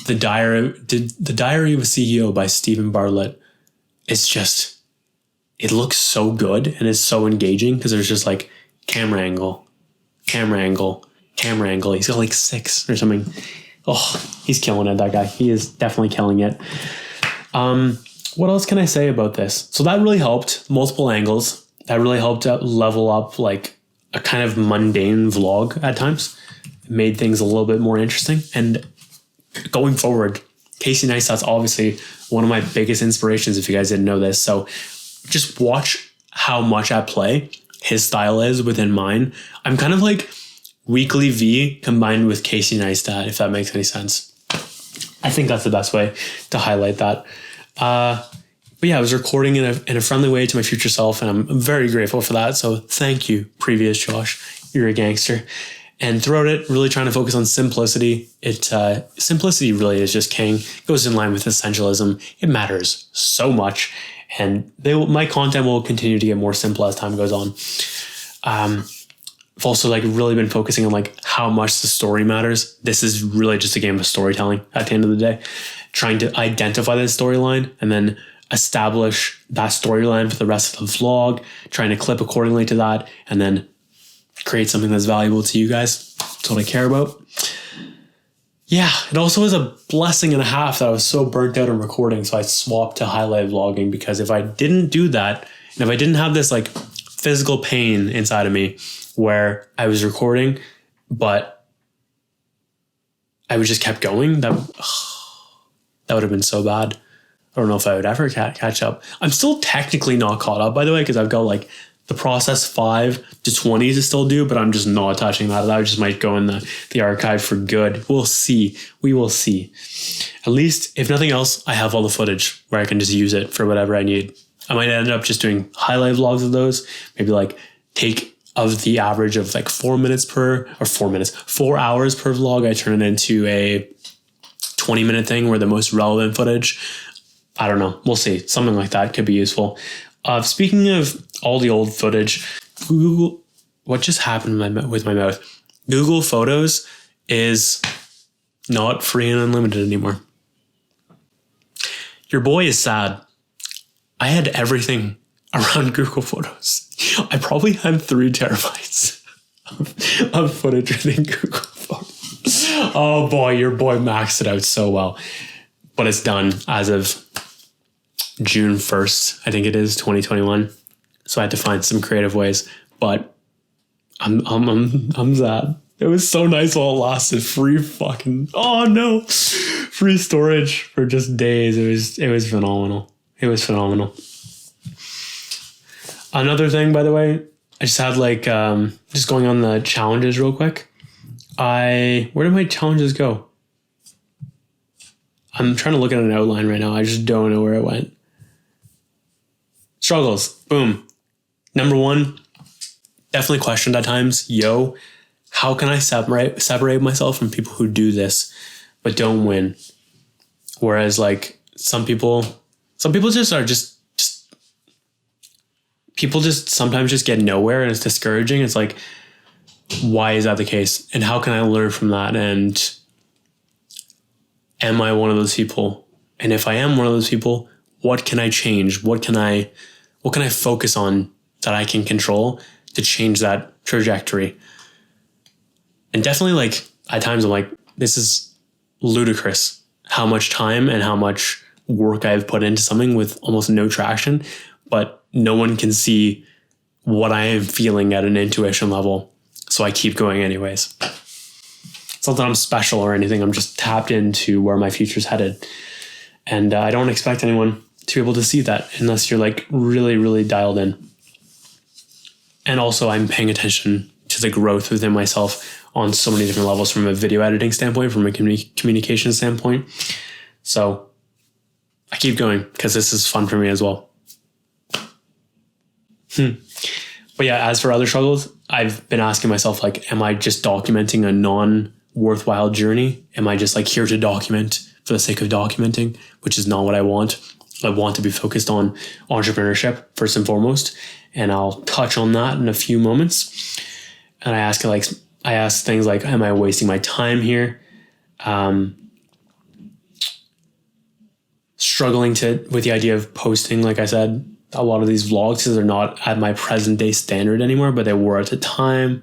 the Diary of a CEO by Stephen Bartlett. It's just, it looks so good and it's so engaging because there's just like camera angle. He's got like 6 or something. Oh, he's killing it, that guy. He is definitely killing it. What else can I say about this? So that really helped, multiple angles. That really helped level up like a kind of mundane vlog at times. It made things a little bit more interesting. And going forward, Casey Neistat's obviously one of my biggest inspirations, if you guys didn't know this. So just watch how much at play his style is within mine. I'm kind of like Weekly V combined with Casey Neistat, if that makes any sense. I think that's the best way to highlight that. But yeah, I was recording in a friendly way to my future self, and I'm very grateful for that. So thank you, previous Josh. You're a gangster. And throughout it, really trying to focus on simplicity. Simplicity really is just king. It goes in line with essentialism. It matters so much. And my content will continue to get more simple as time goes on. I've also like really been focusing on like how much the story matters. This is really just a game of storytelling at the end of the day. Trying to identify the storyline and then establish that storyline for the rest of the vlog, trying to clip accordingly to that, and then create something that's valuable to you guys. That's what I care about. Yeah, it also was a blessing and a half that I was so burnt out on recording, so I swapped to highlight vlogging, because if I didn't do that, and if I didn't have this like physical pain inside of me where I was recording, but I would just kept going, that would have been so bad. I don't know if I would ever catch up. I'm still technically not caught up, by the way, because I've got like the process 5 to 20 to still do, but I'm just not touching that. That just might go in the archive for good. We'll see. We will see. At least, if nothing else, I have all the footage where I can just use it for whatever I need. I might end up just doing highlight vlogs of those. Maybe like take of the average of like 4 hours per vlog. I turn it into a 20-minute thing where the most relevant footage, I don't know. We'll see. Something like that could be useful. Speaking of all the old footage, Google, what just happened with my mouth? Google Photos is not free and unlimited anymore. Your boy is sad. I had everything around Google Photos. I probably had 3 terabytes of footage within Google Photos. Oh boy, your boy maxed it out so well. But it's done as of June 1st, I think it is, 2021. So I had to find some creative ways, but I'm sad. It was so nice while it lasted. Free storage for just days. It was phenomenal. It was phenomenal. Another thing, by the way, I just had just going on the challenges real quick. Where did my challenges go? I'm trying to look at an outline right now. I just don't know where it went. Struggles. Boom. Number 1, definitely questioned at times. How can I separate myself from people who do this but don't win? Whereas some people people just sometimes just get nowhere, and it's discouraging. It's like, why is that the case? And how can I learn from that? And am I one of those people? And if I am one of those people, what can I change? What can I focus on that I can control to change that trajectory? And definitely at times I'm like, this is ludicrous how much time and how much work I've put into something with almost no traction, but no one can see what I am feeling at an intuition level. So I keep going anyways. It's not that I'm special or anything. I'm just tapped into where my future's headed. And I don't expect anyone to be able to see that unless you're really, really dialed in. And also I'm paying attention to the growth within myself on so many different levels, from a video editing standpoint, from a communication standpoint. So I keep going because this is fun for me as well. But yeah, as for other struggles, I've been asking myself, am I just documenting a non-worthwhile journey? Am I just here to document for the sake of documenting, which is not what I want? I want to be focused on entrepreneurship first and foremost. And I'll touch on that in a few moments. And I ask things like, am I wasting my time here? Struggling with the idea of posting, like I said, a lot of these vlogs are not at my present day standard anymore, but they were at the time.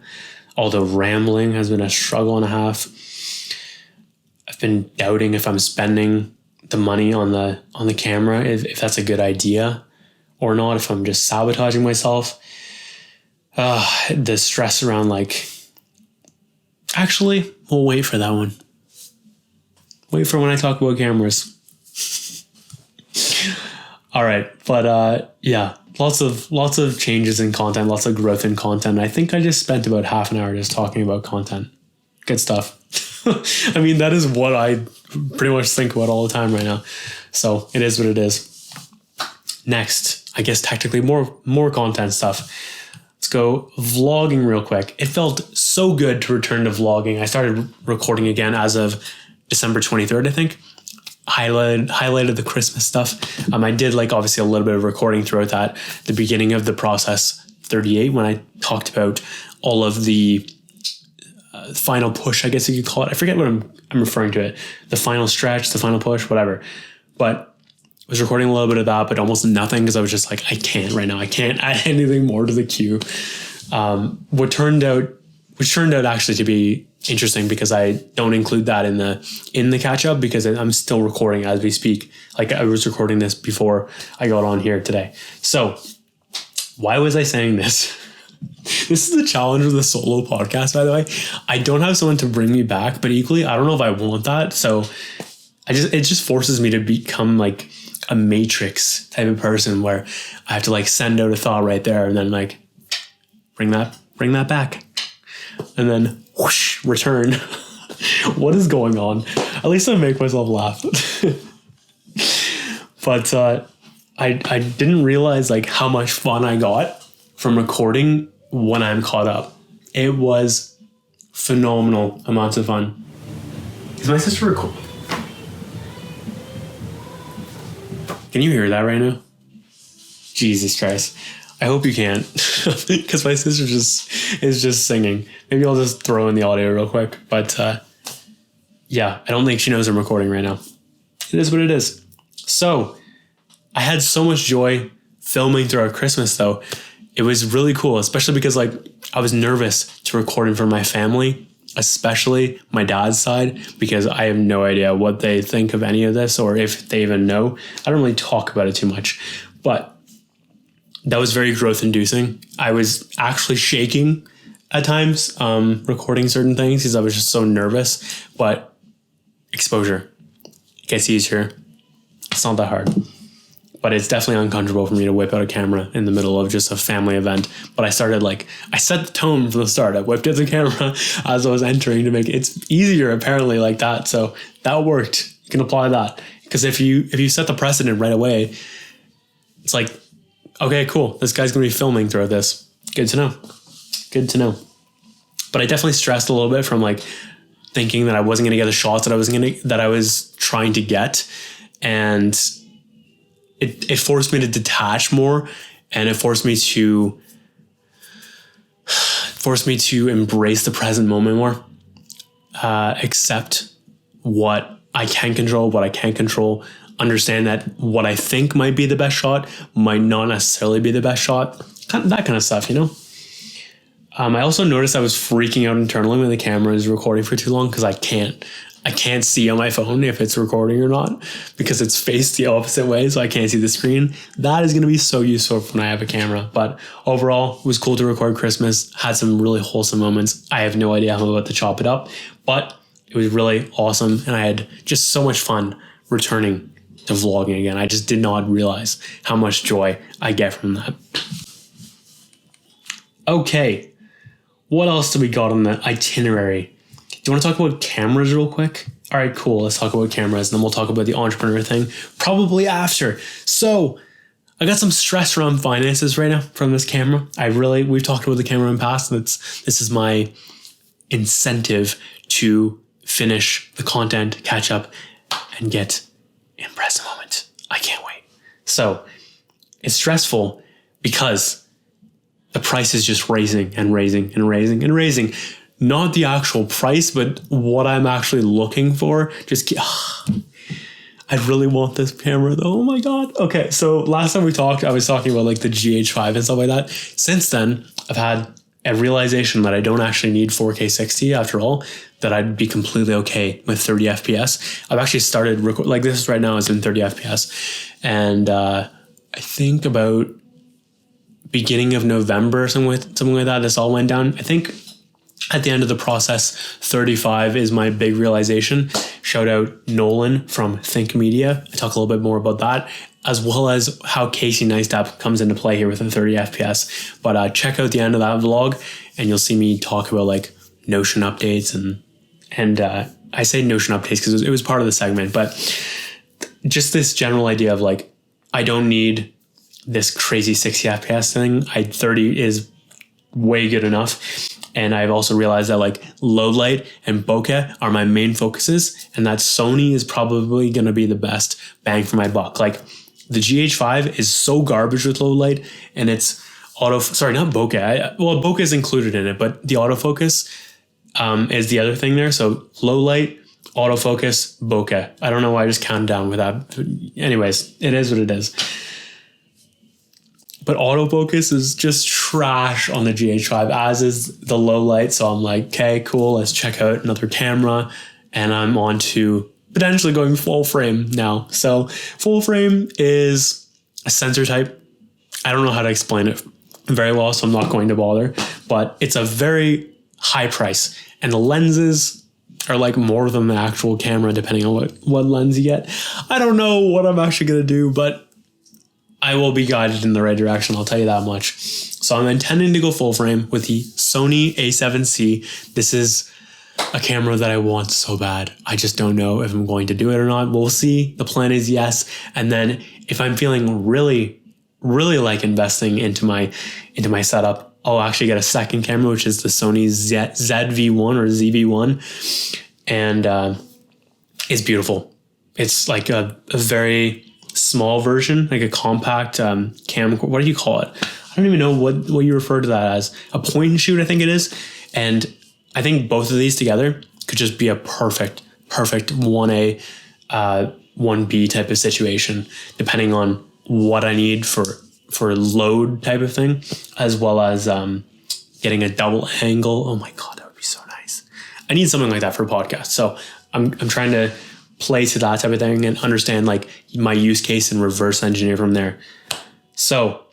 Although rambling has been a struggle and a half. I've been doubting if I'm spending the money on the camera, if that's a good idea or not, if I'm just sabotaging myself. The stress around actually, we'll wait for that one. Wait for when I talk about cameras. All right. But yeah, lots of changes in content, lots of growth in content. I think I just spent about half an hour just talking about content. Good stuff. I mean, that is what I pretty much think about all the time right now. So it is what it is. Next, I guess technically more content stuff. Let's go vlogging real quick. It felt so good to return to vlogging. I started recording again as of December 23rd, I think. Highlighted the Christmas stuff. I did obviously a little bit of recording throughout that, the beginning of the process 38, when I talked about all of the final push, I guess you could call it. I forget what I'm referring to it. The final stretch, the final push, whatever. But I was recording a little bit of that, but almost nothing, because I was just I can't right now. I can't add anything more to the queue. Which turned out actually to be interesting, because I don't include that in the catch up, because I'm still recording as we speak. I was recording this before I got on here today. So why was I saying this? This is the challenge with the solo podcast, by the way. I don't have someone to bring me back, but equally, I don't know if I want that. So it just forces me to become a matrix type of person, where I have to send out a thought right there and then bring that back. And then whoosh, return. What is going on? At least I make myself laugh. But I didn't realize how much fun I got from recording when I'm caught up. It was phenomenal amounts of fun. Is my sister recording? Can you hear that right now? Jesus Christ. I hope you can't, because my sister is just singing. Maybe I'll just throw in the audio real quick. But yeah, I don't think she knows I'm recording right now. It is what it is. So I had so much joy filming throughout Christmas, though. It was really cool, especially because I was nervous to record in front of my family. especially my dad's side, because I have no idea what they think of any of this or if they even know. I don't really talk about it too much, but that was very growth inducing. I was actually shaking at times, recording certain things because I was just so nervous, but exposure gets easier. It's not that hard, but it's definitely uncomfortable for me to whip out a camera in the middle of just a family event. But I started I set the tone from the start. I whipped out the camera as I was entering to make it's easier apparently like that. So that worked. You can apply that, because if you set the precedent right away, it's like, okay, cool. This guy's going to be filming throughout this. Good to know. Good to know. But I definitely stressed a little bit from thinking that I wasn't going to get the shots that I was trying to get. And it forced me to detach more, and it forced me to embrace the present moment more, accept what I can control, what I can't control, understand that what I think might be the best shot might not necessarily be the best shot, that kind of stuff, I also noticed I was freaking out internally when the camera is recording for too long, because I can't see on my phone if it's recording or not, because it's faced the opposite way, so I can't see the screen. That is going to be so useful when I have a camera. But overall, it was cool to record Christmas, had some really wholesome moments. I have no idea how I'm about to chop it up, but it was really awesome, and I had just so much fun returning to vlogging again. I just did not realize how much joy I get from that. Okay, what else do we got on the itinerary? Do you want to talk about cameras real quick? All right, cool. Let's talk about cameras, and then we'll talk about the entrepreneur thing probably after. So I got some stress around finances right now from this camera. We've talked about the camera in the past, and this is my incentive to finish the content, catch up, and get in present moment. I can't wait. So it's stressful because the price is just raising and raising and raising and raising. Not the actual price, but what I'm actually looking for. I really want this camera though. Oh my God. Okay. So last time we talked, I was talking about the GH5 and stuff like that. Since then, I've had a realization that I don't actually need 4K 60 after all, that I'd be completely okay with 30 FPS. I've actually started this right now is in 30 FPS. And I think about beginning of November or something like that, this all went down. I think at the end of the process, 35 is my big realization. Shout out Nolan from Think Media. I talk a little bit more about that, as well as how Casey Neistat comes into play here with the 30 FPS. But check out the end of that vlog, and you'll see me talk about Notion updates and I say Notion updates because it was part of the segment, but just this general idea of I don't need this crazy 60 FPS thing. 30 is way good enough. And I've also realized that low light and bokeh are my main focuses, and that Sony is probably going to be the best bang for my buck. The GH5 is so garbage with low light, and it's not bokeh. Bokeh is included in it, but the autofocus is the other thing there. So low light, autofocus, bokeh. I don't know why I just counted down with that. Anyways, it is what it is. But autofocus is just trash on the GH5, as is the low light. So I'm okay, cool, let's check out another camera. And I'm on to potentially going full frame now. So full frame is a sensor type. I don't know how to explain it very well, so I'm not going to bother. But it's a very high price. And the lenses are more than the actual camera, depending on what lens you get. I don't know what I'm actually going to do, but I will be guided in the right direction, I'll tell you that much. So I'm intending to go full frame with the Sony A7C. This is a camera that I want so bad. I just don't know if I'm going to do it or not. We'll see. The plan is yes. And then if I'm feeling really, really investing into my setup, I'll actually get a second camera, which is the Sony ZV-1 or ZV-1. And it's beautiful. It's a very small version, a compact cam. What do you call it? I don't even know what you refer to that as. A point and shoot, I think it is. And I think both of these together could just be a perfect 1A, 1B type of situation, depending on what I need for load type of thing, as well as getting a double angle. Oh my God, that would be so nice. I need something like that for a podcast. So I'm trying to play to that type of thing and understand like my use case and reverse engineer from there. So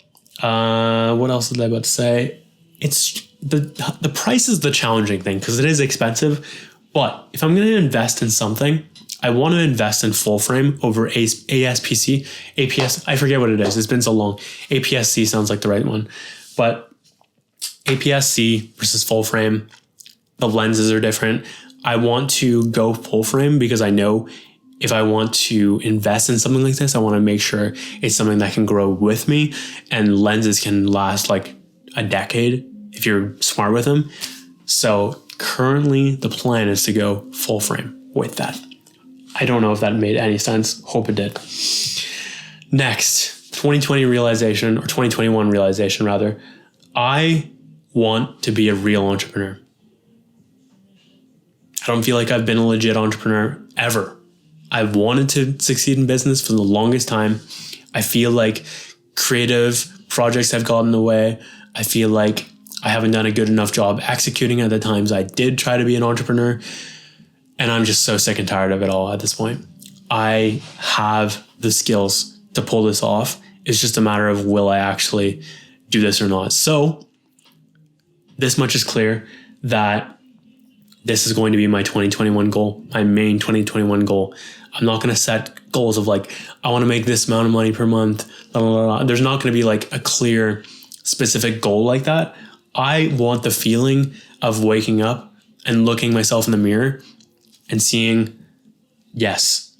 what else was I about to say? It's the price is the challenging thing because it is expensive. But if I'm going to invest in something, I want to invest in full frame over ASPC, APS. I forget what it is. It's been so long. APS-C sounds like the right one. But APS-C versus full frame, the lenses are different. I want to go full frame because I know if I want to invest in something like this, I want to make sure it's something that can grow with me, and lenses can last like a decade if you're smart with them. So currently the plan is to go full frame with that. I don't know if that made any sense. Hope it did. Next, 2020 realization, or 2021 realization rather. I want to be a real entrepreneur. I don't feel like I've been a legit entrepreneur ever. I've wanted to succeed in business for the longest time. I feel like creative projects have gotten in the way. I feel like I haven't done a good enough job executing at the times I did try to be an entrepreneur. And I'm just so sick and tired of it all at this point. I have the skills to pull this off. It's just a matter of will I actually do this or not. So this much is clear that this is going to be my 2021 goal, my main 2021 goal. I'm not going to set goals of like, I want to make this amount of money per month. Blah, blah, blah. There's not going to be like a clear, specific goal like that. I want the feeling of waking up and looking myself in the mirror and seeing, yes,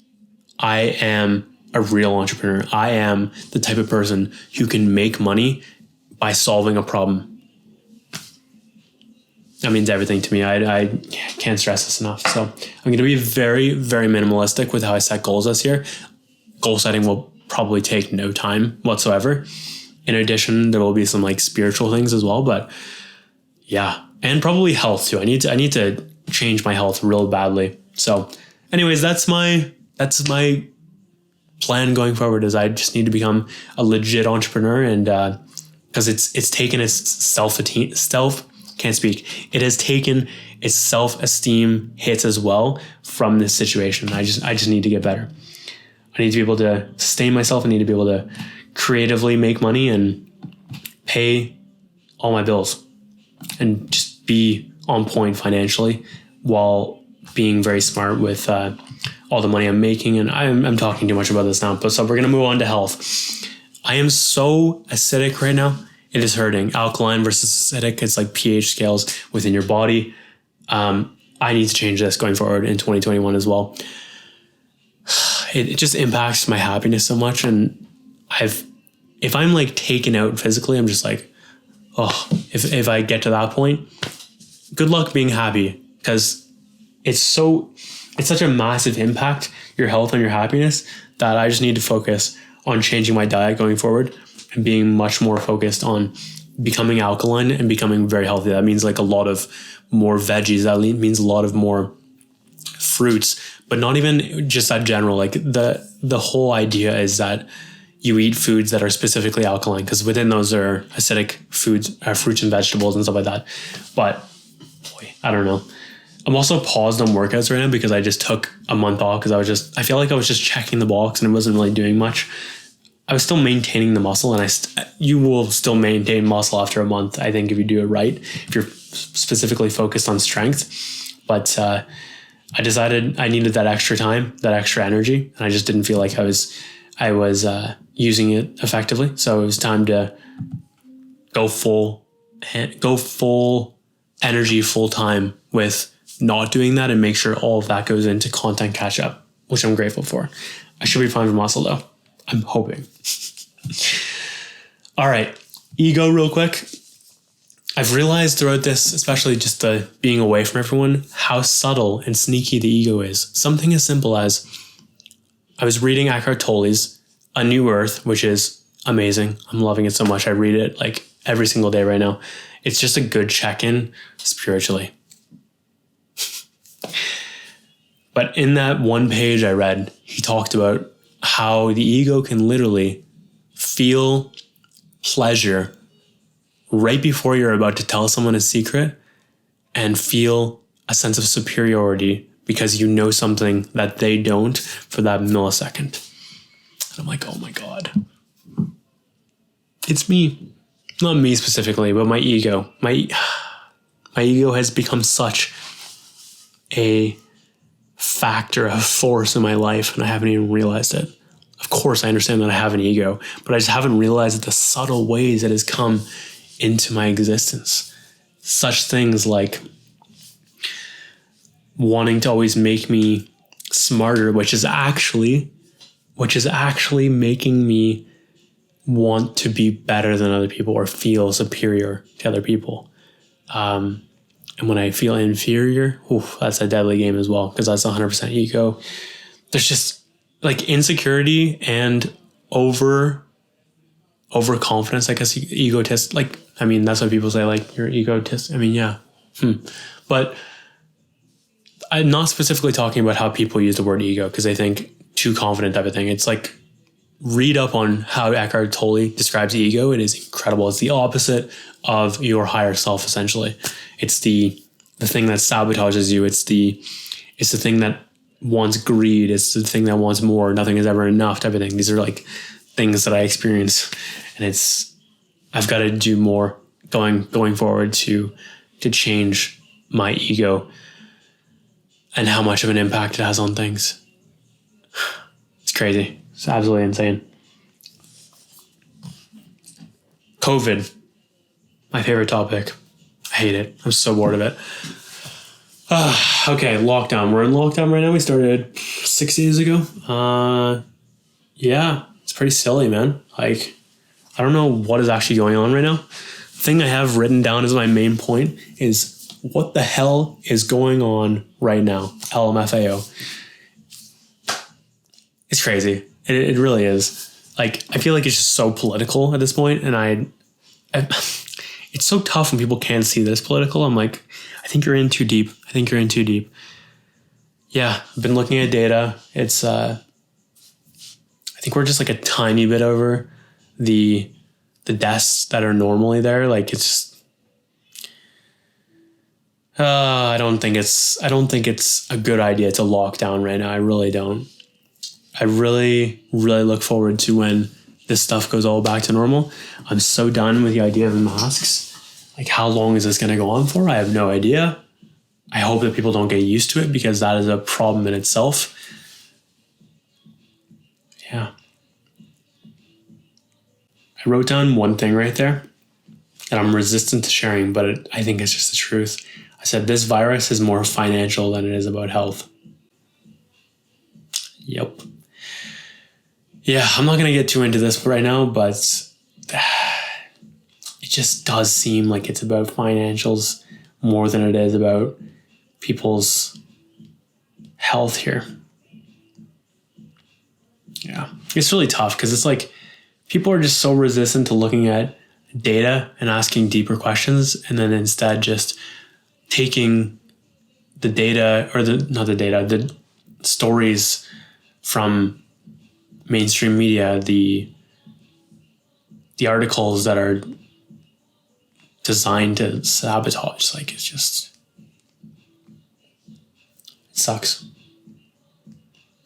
I am a real entrepreneur. I am the type of person who can make money by solving a problem. That means everything to me. I can't stress this enough. So I'm going to be very, very minimalistic with how I set goals this year. Goal setting will probably take no time whatsoever. In addition, there will be some like spiritual things as well, but yeah, and probably health too. I need to change my health real badly. So anyways, that's my plan going forward, is I just need to become a legit entrepreneur, and because it's taken its it has taken its self-esteem hits as well from this situation. I just need to get better. I need to be able to sustain myself. I need to be able to creatively make money and pay all my bills and just be on point financially while being very smart with all the money I'm making. And I'm talking too much about this now, but so we're going to move on to health. I am so acidic right now. It is hurting. Alkaline versus acidic. It's like pH scales within your body. I need to change this going forward in 2021 as well. It just impacts my happiness so much. And if I'm like taken out physically, I'm just like, oh, if I get to that point, good luck being happy, because it's such a massive impact, your health and your happiness, that I just need to focus on changing my diet going forward and being much more focused on becoming alkaline and becoming very healthy. That means like a lot of more veggies. That means a lot of more fruits, but not even just that general. Like the whole idea is that you eat foods that are specifically alkaline, because within those are acidic foods, fruits and vegetables and stuff like that. But boy, I don't know. I'm also paused on workouts right now because I just took a month off because I feel like I was just checking the box and it wasn't really doing much. I was still maintaining the muscle, and you will still maintain muscle after a month, I think, if you do it right, if you're specifically focused on strength. But I decided I needed that extra time, that extra energy, and I just didn't feel like I was using it effectively. So it was time to go full energy, full time with not doing that, and make sure all of that goes into content catch up, which I'm grateful for. I should be fine for muscle though. I'm hoping. All right. Ego real quick. I've realized throughout this, especially just the being away from everyone, how subtle and sneaky the ego is. Something as simple as, I was reading Eckhart Tolle's A New Earth, which is amazing. I'm loving it so much. I read it like every single day right now. It's just a good check-in spiritually. But in that one page I read, he talked about how the ego can literally feel pleasure right before you're about to tell someone a secret, and feel a sense of superiority because you know something that they don't for that millisecond. And I'm like, oh my God. It's me. Not me specifically, but my ego. My ego has become such a factor, a force in my life, and I haven't even realized it. Of course, I understand that I have an ego, but I just haven't realized the subtle ways it has come into my existence. Such things like wanting to always make me smarter, which is actually making me want to be better than other people or feel superior to other people. And when I feel inferior, that's a deadly game as well, because that's 100% ego. There's just like insecurity and overconfidence, I guess, egotist. Like, I mean, that's what people say, like, you're egotist. I mean, yeah. But I'm not specifically talking about how people use the word ego because they think too confident type of thing. It's like, read up on how Eckhart Tolle describes ego. It is incredible. It's the opposite of your higher self, essentially. It's the thing that sabotages you. It's the thing that wants greed. It's the thing that wants more. Nothing is ever enough type of thing. These are like things that I experience, and I've got to do more going forward to change my ego and how much of an impact it has on things. It's crazy. It's absolutely insane. COVID, my favorite topic. I hate it. I'm so bored of it. Okay, lockdown. We're in lockdown right now. We started 6 days ago. Yeah, it's pretty silly, man. Like, I don't know what is actually going on right now. The thing I have written down as my main point is what the hell is going on right now? LMFAO. It's crazy. It really is. Like, I feel like it's just so political at this point, and it's so tough when people can't see that it's political. I'm like, I think you're in too deep. Yeah, I've been looking at data. It's, I think we're just like a tiny bit over the deaths that are normally there. Like, it's, I don't think it's a good idea to lock down right now. I really don't. I really, really look forward to when this stuff goes all back to normal. I'm so done with the idea of masks. Like, how long is this going to go on for? I have no idea. I hope that people don't get used to it because that is a problem in itself. Yeah. I wrote down one thing right there that I'm resistant to sharing, but I think it's just the truth. I said, this virus is more financial than it is about health. Yep. Yeah, I'm not going to get too into this right now, but it just does seem like it's about financials more than it is about people's health here. Yeah, it's really tough because it's like people are just so resistant to looking at data and asking deeper questions, and then instead just taking the data or the stories from mainstream media, the articles that are designed to sabotage. Like, it sucks.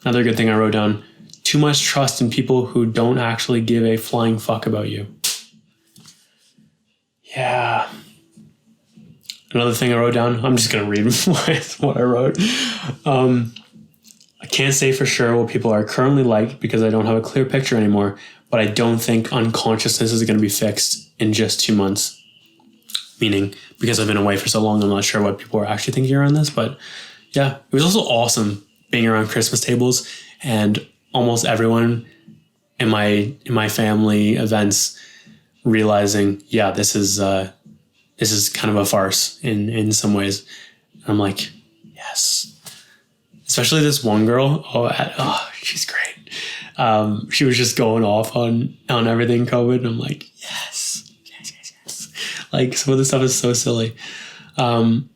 Another good thing I wrote down: too much trust in people who don't actually give a flying fuck about you. Yeah. Another thing I wrote down, I'm just going to read what I wrote. I can't say for sure what people are currently like because I don't have a clear picture anymore, but I don't think unconsciousness is going to be fixed in just 2 months. Meaning, because I've been away for so long, I'm not sure what people are actually thinking around this, but yeah, it was also awesome being around Christmas tables and almost everyone in my family events realizing, yeah, this is kind of a farce in some ways. And I'm like, yes. Especially this one girl. Oh, she's great. She was just going off on everything COVID. And I'm like, yes. Like, some of this stuff is so silly. Long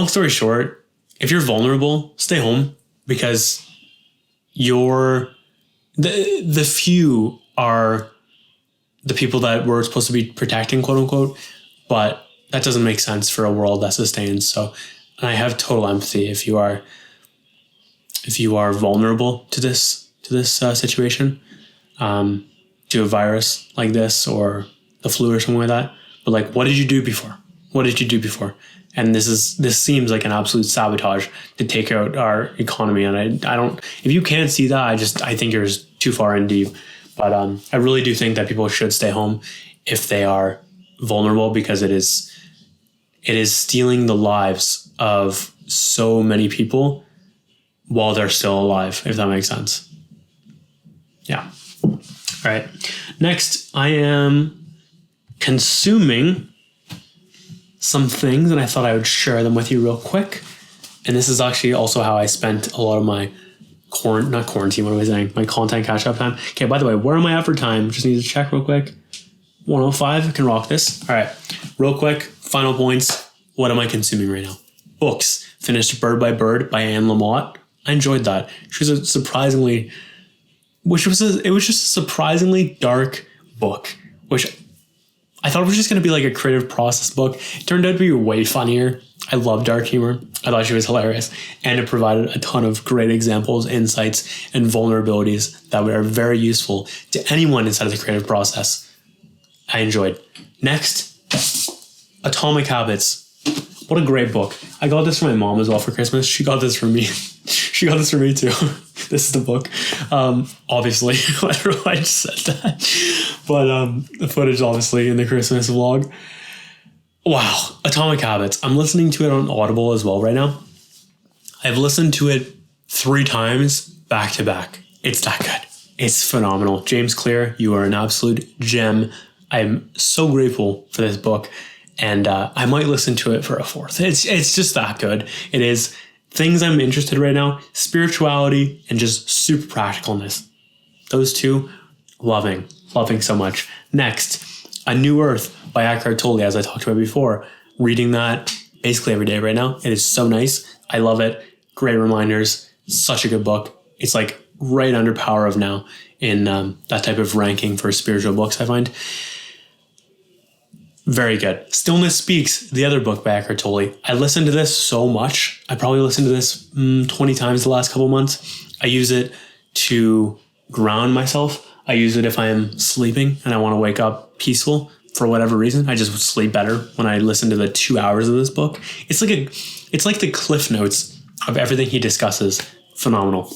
story short, if you're vulnerable, stay home because the few are the people that we're supposed to be protecting, quote unquote, but that doesn't make sense for a world that sustains. So and I have total empathy if you are vulnerable to this situation, to a virus like this or the flu or something like that. But like, what did you do before? What did you do before? And this seems like an absolute sabotage to take out our economy. And I don't, if you can't see that, I think you're just too far in deep. But I really do think that people should stay home if they are vulnerable, because it is stealing the lives of so many people while they're still alive, if that makes sense. Yeah. All right. Next, I am consuming some things, and I thought I would share them with you real quick. And this is actually also how I spent a lot of my my content catch up time. Okay, by the way, where am I at for time? Just need to check real quick. 105, I can rock this. All right, real quick, final points. What am I consuming right now? Books. Finished Bird by Bird by Anne Lamott. I enjoyed that. It was just a surprisingly dark book, which I thought it was just going to be like a creative process book. It turned out to be way funnier. I love dark humor. I thought she was hilarious. And it provided a ton of great examples, insights, and vulnerabilities that are very useful to anyone inside of the creative process. I enjoyed. Next, Atomic Habits. What a great book. I got this for my mom as well for Christmas. She got this for me. She got this for me too. This is the book. Obviously, I don't know why I just said that. But the footage obviously in the Christmas vlog. Wow. Atomic Habits. I'm listening to it on Audible as well right now. I've listened to it 3 times back to back. It's that good. It's phenomenal. James Clear, you are an absolute gem. I'm so grateful for this book. And I might listen to it for a 4th. It's just that good. It is things I'm interested in right now, spirituality and just super practicalness. Those 2, loving so much. Next, A New Earth by Eckhart Tolle, as I talked about before. Reading that basically every day right now. It is so nice. I love it. Great reminders. Such a good book. It's like right under Power of Now in that type of ranking for spiritual books, I find. Very good. Stillness Speaks, the other book by Eckhart Tolle. I listened to this so much. I probably listened to this 20 times the last couple months. I use it to ground myself. I use it if I am sleeping and I want to wake up peaceful for whatever reason. I just sleep better when I listen to the 2 hours of this book. It's like the cliff notes of everything he discusses. Phenomenal.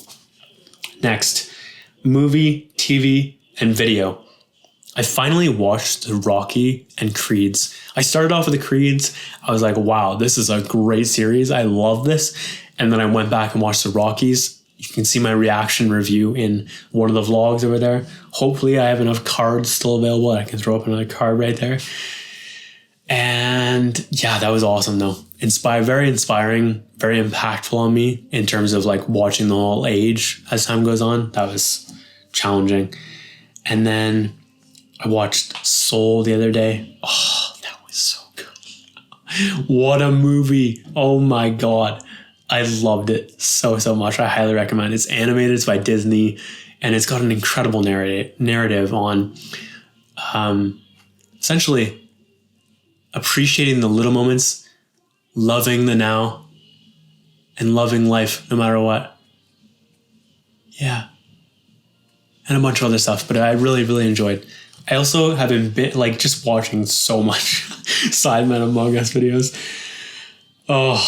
Next, movie, TV, and video. I finally watched the Rocky and Creeds. I started off with the Creeds. I was like, wow, this is a great series. I love this. And then I went back and watched the Rockies. You can see my reaction review in one of the vlogs over there. Hopefully I have enough cards still available. I can throw up another card right there. And yeah, that was awesome though. Very inspiring, very impactful on me in terms of like watching the whole age as time goes on. That was challenging. And then I watched Soul the other day. Oh, that was so good. What a movie. Oh my God. I loved it so much. I highly recommend it. It's animated. It's by Disney. And it's got an incredible narrative on essentially appreciating the little moments, loving the now, and loving life no matter what. Yeah. And a bunch of other stuff. But I really enjoyed. I also have been like just watching so much Sidemen Among Us videos. Oh,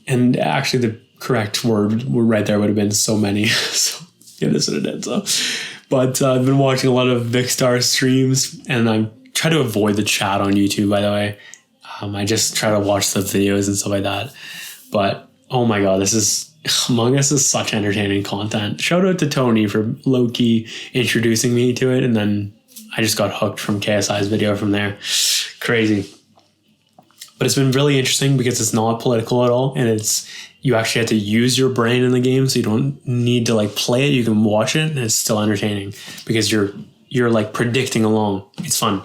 and actually the correct word right there would have been so many. So yeah, that's what it did. So, but I've been watching a lot of Vicstar streams, and I try to avoid the chat on YouTube. By the way, I just try to watch the videos and stuff like that. But oh my God, Among Us is such entertaining content. Shout out to Tony for low-key introducing me to it, and then I just got hooked from KSI's video from there. Crazy. But it's been really interesting because it's not political at all. And you actually have to use your brain in the game. So you don't need to like play it. You can watch it and it's still entertaining because you're like predicting along. It's fun.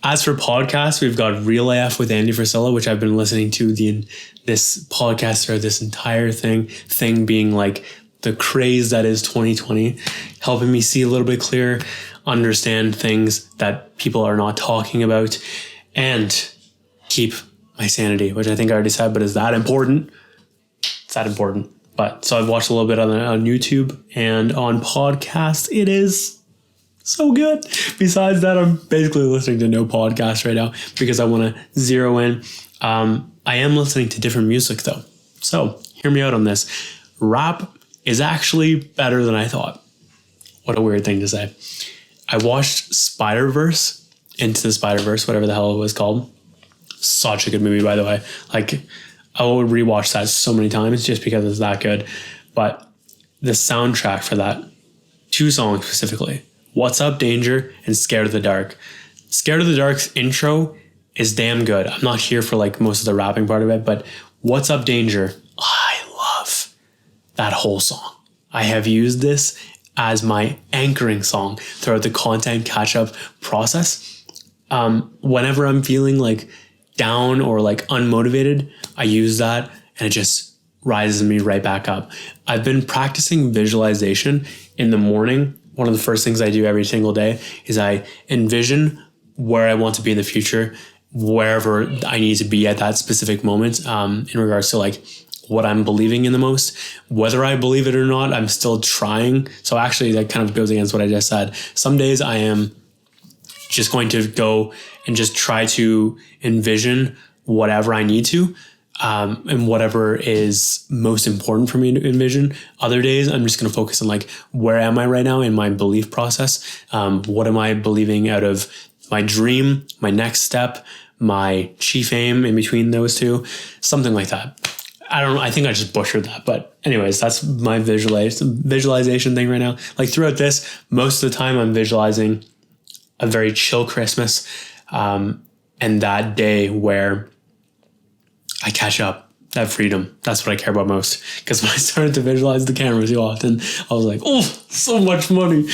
As for podcasts, we've got Real AF with Andy Frisella, which I've been listening to this podcast or this entire thing being like the craze that is 2020, helping me see a little bit clearer, understand things that people are not talking about, and keep my sanity, which I think I already said, but is that important? that important. But so I've watched a little bit on YouTube and on podcasts. It is so good. Besides that, I'm basically listening to no podcast right now because I want to zero in. I am listening to different music though. So hear me out on this. Rap is actually better than I thought. What a weird thing to say. I watched Spider-Verse, Into the Spider-Verse, whatever the hell it was called. Such a good movie, by the way. Like, I will rewatch that so many times just because it's that good. But the soundtrack for that, 2 songs specifically, What's Up Danger and Scared of the Dark. Scared of the Dark's intro is damn good. I'm not here for like most of the rapping part of it, but What's Up Danger, I love that whole song. I have used this as my anchoring song throughout the content catch-up process. Whenever I'm feeling like down or like unmotivated, I use that and it just rises me right back up. I've been practicing visualization in the morning. One of the first things I do every single day is I envision where I want to be in the future, wherever I need to be at that specific moment, in regards to like what I'm believing in the most. Whether I believe it or not, I'm still trying. So actually that kind of goes against what I just said. Some days I am just going to go and just try to envision whatever I need to, and whatever is most important for me to envision. Other days, I'm just going to focus on like, where am I right now in my belief process? What am I believing out of my dream, my next step, my chief aim in between those two, something like that. I don't know. I think I just butchered that. But anyways, that's my visualization thing right now. Like throughout this, most of the time I'm visualizing a very chill Christmas, and that day where I catch up, that freedom. That's what I care about most. Because when I started to visualize the camera too often, I was like, oh, so much money.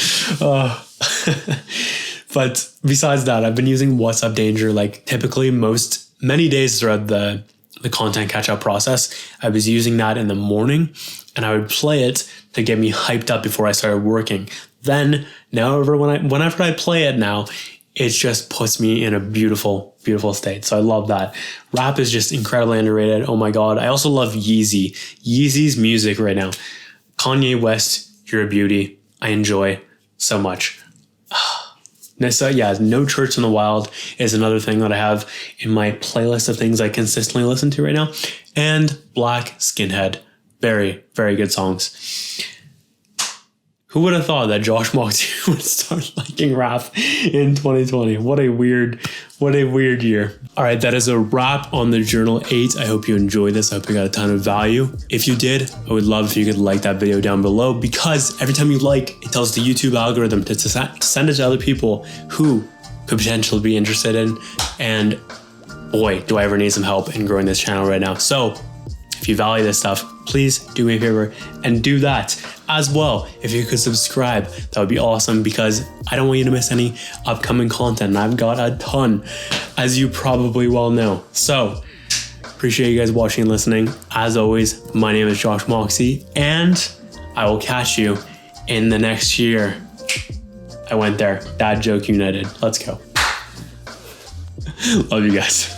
But besides that, I've been using What's Up Danger, like typically many days throughout the content catch-up process. I was using that in the morning and I would play it to get me hyped up before I started working. Then, whenever I play it now, it just puts me in a beautiful, beautiful state. So I love that. Rap is just incredibly underrated. Oh my God. I also love Yeezy. Yeezy's music right now. Kanye West, You're a Beauty. I enjoy so much. So yeah, No Church in the Wild is another thing that I have in my playlist of things I consistently listen to right now. And Black Skinhead. Very, very good songs. Who would have thought that Josh Moxey would start liking rap in 2020? What a weird year. All right, that is a wrap on the Journal 8. I hope you enjoyed this. I hope you got a ton of value. If you did, I would love if you could like that video down below, because every time you like, it tells the YouTube algorithm to send it to other people who could potentially be interested in. And boy, do I ever need some help in growing this channel right now. So if you value this stuff, please do me a favor and do that as well. If you could subscribe, that would be awesome, because I don't want you to miss any upcoming content. And I've got a ton, as you probably well know. So appreciate you guys watching and listening. As always, my name is Josh Moxey, and I will catch you in the next year. I went there. Dad joke united. Let's go. Love you guys.